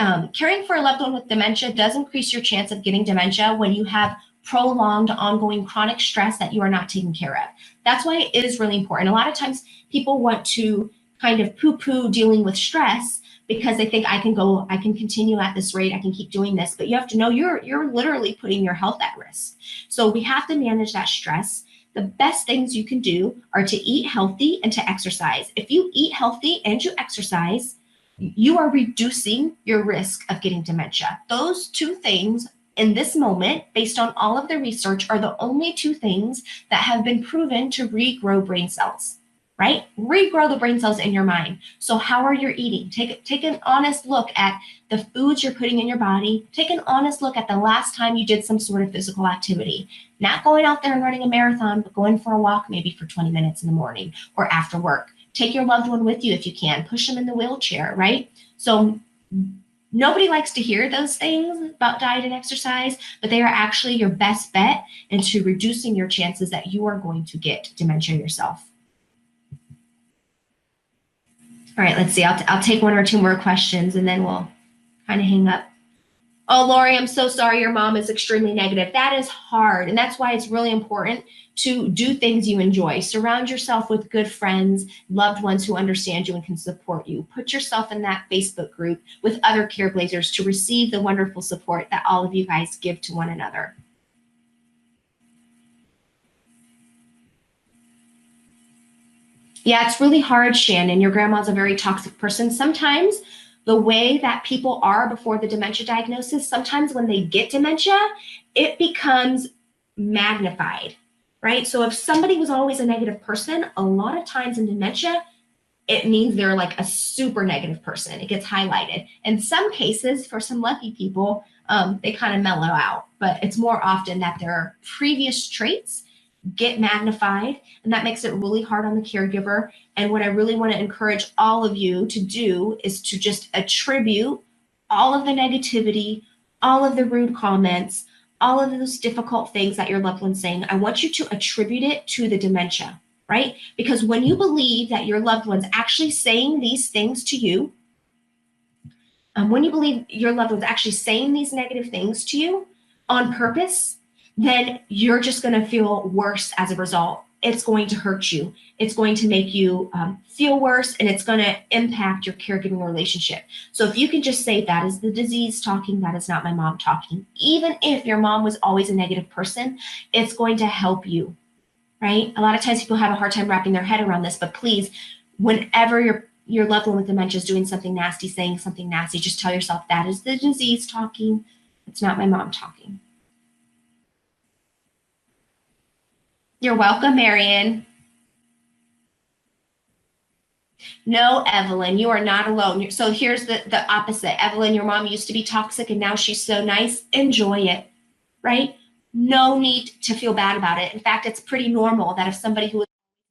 for a loved one with dementia does increase your chance of getting dementia when you have prolonged, ongoing chronic stress that you are not taking care of. That's why it is really important. A lot of times people want to kind of poo-poo dealing with stress because they think I can continue at this rate, I can keep doing this, but you have to know you're literally putting your health at risk. So we have to manage that stress. The best things you can do are to eat healthy and to exercise. If you eat healthy and you exercise, you are reducing your risk of getting dementia. Those two things in this moment, based on all of the research, are the only two things that have been proven to regrow brain cells, right? Regrow the brain cells in your mind. So how are you eating? Take an honest look at the foods you're putting in your body. Take an honest look at the last time you did some sort of physical activity. Not going out there and running a marathon, but going for a walk maybe for 20 minutes in the morning or after work. Take your loved one with you if you can. Push them in the wheelchair, right? So Nobody likes to hear those things about diet and exercise, but they are actually your best bet into reducing your chances that you are going to get dementia yourself. All right, let's see. I'll take one or two more questions and then we'll kind of hang up. Oh, Lori, I'm so sorry your mom is extremely negative. That is hard. And that's why it's really important to do things you enjoy. Surround yourself with good friends, loved ones who understand you and can support you. Put yourself in that Facebook group with other Careblazers to receive the wonderful support that all of you guys give to one another. Yeah, it's really hard, Shannon. Your grandma's a very toxic person. Sometimes the way that people are before the dementia diagnosis, sometimes when they get dementia, it becomes magnified, right? So if somebody was always a negative person, a lot of times in dementia, it means they're like a super negative person. It gets highlighted. In some cases, for some lucky people, they kind of mellow out, but it's more often that their previous traits get magnified, and that makes it really hard on the caregiver. And what I really want to encourage all of you to do is to just attribute all of the negativity, all of the rude comments, all of those difficult things that your loved one's saying. I want you to attribute it to the dementia, right? Because when you believe that your loved one's actually saying these things to you, when you believe your loved one's actually saying these negative things to you on purpose, then you're just going to feel worse as a result. It's going to hurt you. It's going to make you feel worse, and it's going to impact your caregiving relationship. So if you can just say, that is the disease talking, that is not my mom talking. Even if your mom was always a negative person, it's going to help you, right? A lot of times people have a hard time wrapping their head around this, but please, whenever your loved one with dementia is doing something nasty, saying something nasty, just tell yourself, that is the disease talking. It's not my mom talking. You're welcome, Marion. No, Evelyn, you are not alone. So here's the opposite. Evelyn, your mom used to be toxic and now she's so nice. Enjoy it, right? No need to feel bad about it. In fact, it's pretty normal that if somebody who was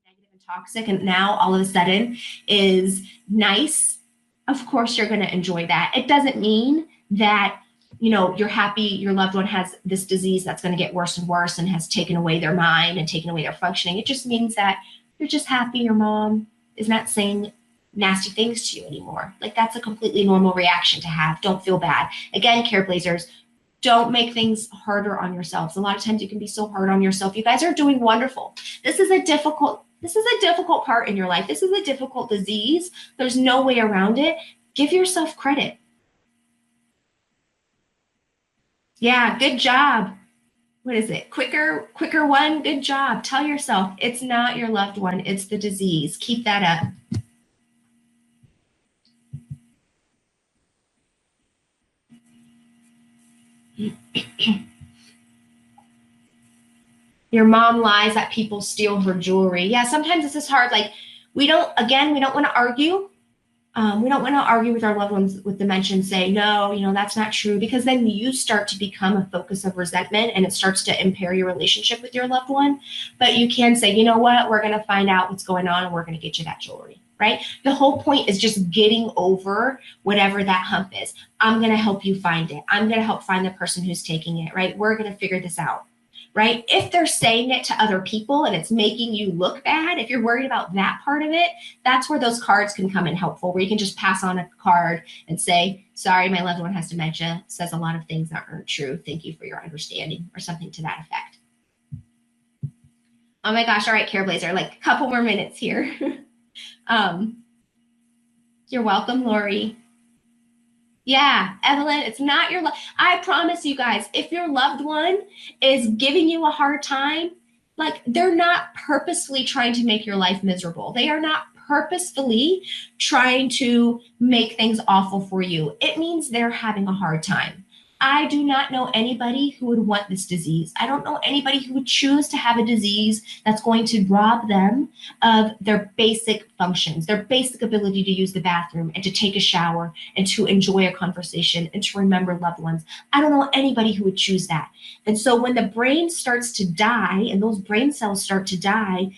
negative and toxic and now all of a sudden is nice, of course you're going to enjoy that. It doesn't mean that you're happy your loved one has this disease that's going to get worse and worse and has taken away their mind and taken away their functioning. It just means that you're just happy your mom is not saying nasty things to you anymore. Like, that's a completely normal reaction to have. Don't feel bad. Again, Careblazers, don't make things harder on yourselves. A lot of times you can be so hard on yourself. You guys are doing wonderful. This is a difficult part in your life. This is a difficult disease. There's no way around it. Give yourself credit. Yeah, good job. What is it? Quicker one. Good job. Tell yourself it's not your loved one. It's the disease. Keep that up. Your mom lies that people steal her jewelry. Yeah, sometimes this is hard. Like, we don't want to argue. We don't want to argue with our loved ones with dementia and say, no, that's not true, because then you start to become a focus of resentment and it starts to impair your relationship with your loved one. But you can say, you know what, we're going to find out what's going on and we're going to get you that jewelry, right? The whole point is just getting over whatever that hump is. I'm going to help you find it. I'm going to help find the person who's taking it, right? We're going to figure this out. Right? If they're saying it to other people and it's making you look bad, if you're worried about that part of it, that's where those cards can come in helpful, where you can just pass on a card and say, sorry, my loved one has dementia, says a lot of things that aren't true. Thank you for your understanding, or something to that effect. Oh my gosh. All right, Careblazer, like a couple more minutes here. You're welcome, Lori. Yeah, Evelyn, it's not your I promise you guys, if your loved one is giving you a hard time, like, they're not purposefully trying to make your life miserable. They are not purposefully trying to make things awful for you. It means they're having a hard time. I do not know anybody who would want this disease. I don't know anybody who would choose to have a disease that's going to rob them of their basic functions, their basic ability to use the bathroom and to take a shower and to enjoy a conversation and to remember loved ones. I don't know anybody who would choose that. And so when the brain starts to die and those brain cells start to die,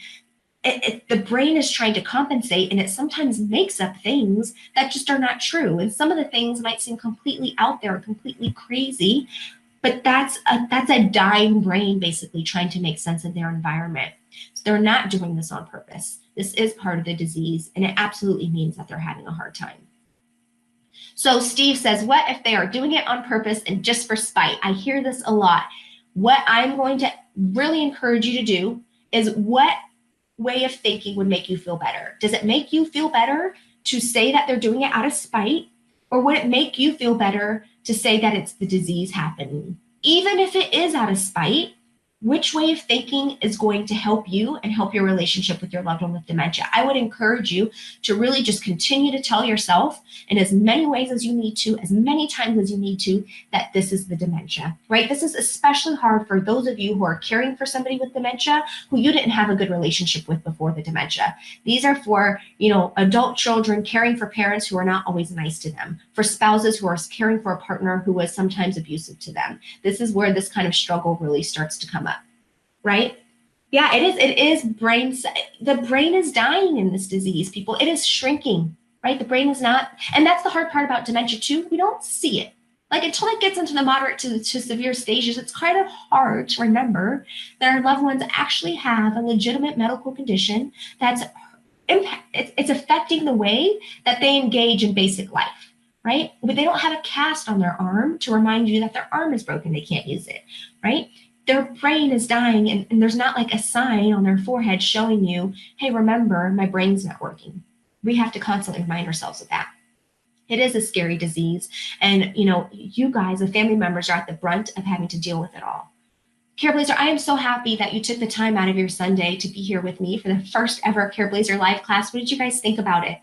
the brain is trying to compensate, and it sometimes makes up things that just are not true. And some of the things might seem completely out there, completely crazy, but that's a dying brain basically trying to make sense of their environment. So they're not doing this on purpose. This is part of the disease, and it absolutely means that they're having a hard time. So Steve says, what if they are doing it on purpose and just for spite? I hear this a lot. What I'm going to really encourage you to do is, what way of thinking would make you feel better? Does it make you feel better to say that they're doing it out of spite? Or would it make you feel better to say that it's the disease happening? Even if it is out of spite, which way of thinking is going to help you and help your relationship with your loved one with dementia? I would encourage you to really just continue to tell yourself in as many ways as you need to, as many times as you need to, that this is the dementia, right? This is especially hard for those of you who are caring for somebody with dementia who you didn't have a good relationship with before the dementia. These are for, adult children caring for parents who are not always nice to them, for spouses who are caring for a partner who is sometimes abusive to them. This is where this kind of struggle really starts to come up. Right? Yeah, it is. It is the brain is dying in this disease, people. It is shrinking, right? The brain is not. And that's the hard part about dementia too. We don't see it. Like, until it gets into the moderate to severe stages, it's kind of hard to remember that our loved ones actually have a legitimate medical condition that's it's affecting the way that they engage in basic life, right? But they don't have a cast on their arm to remind you that their arm is broken. They can't use it, right? Their brain is dying, and there's not like a sign on their forehead showing you, hey, remember, my brain's not working. We have to constantly remind ourselves of that. It is a scary disease. And, you guys, the family members, are at the brunt of having to deal with it all. Careblazer, I am so happy that you took the time out of your Sunday to be here with me for the first ever Careblazer live class. What did you guys think about it?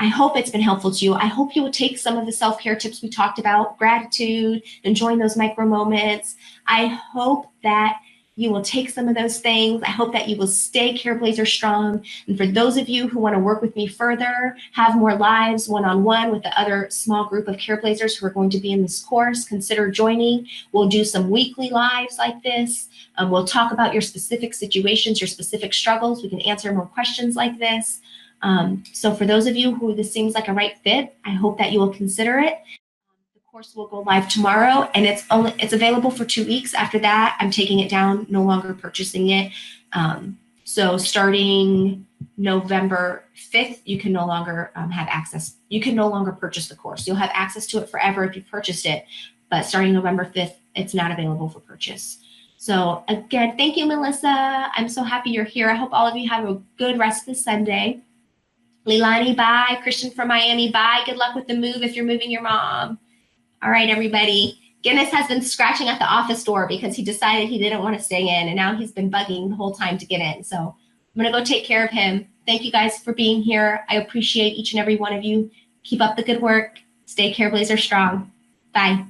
I hope it's been helpful to you. I hope you will take some of the self-care tips we talked about, gratitude, enjoying those micro moments. I hope that you will take some of those things. I hope that you will stay Careblazer strong. And for those of you who want to work with me further, have more lives one-on-one with the other small group of Careblazers who are going to be in this course, consider joining. We'll do some weekly lives like this. We'll talk about your specific situations, your specific struggles. We can answer more questions like this. So for those of you who this seems like a right fit, I hope that you will consider it. The course will go live tomorrow, and it's available for 2 weeks. After that, I'm taking it down, no longer purchasing it. So starting November 5th, you can no longer have access. You can no longer purchase the course. You'll have access to it forever if you purchased it, but starting November 5th, it's not available for purchase. So again, thank you, Melissa. I'm so happy you're here. I hope all of you have a good rest of the Sunday. Leilani, bye. Christian from Miami, bye. Good luck with the move if you're moving your mom. All right, everybody. Guinness has been scratching at the office door because he decided he didn't want to stay in, and now he's been bugging the whole time to get in. So I'm going to go take care of him. Thank you guys for being here. I appreciate each and every one of you. Keep up the good work. Stay Careblazer strong. Bye.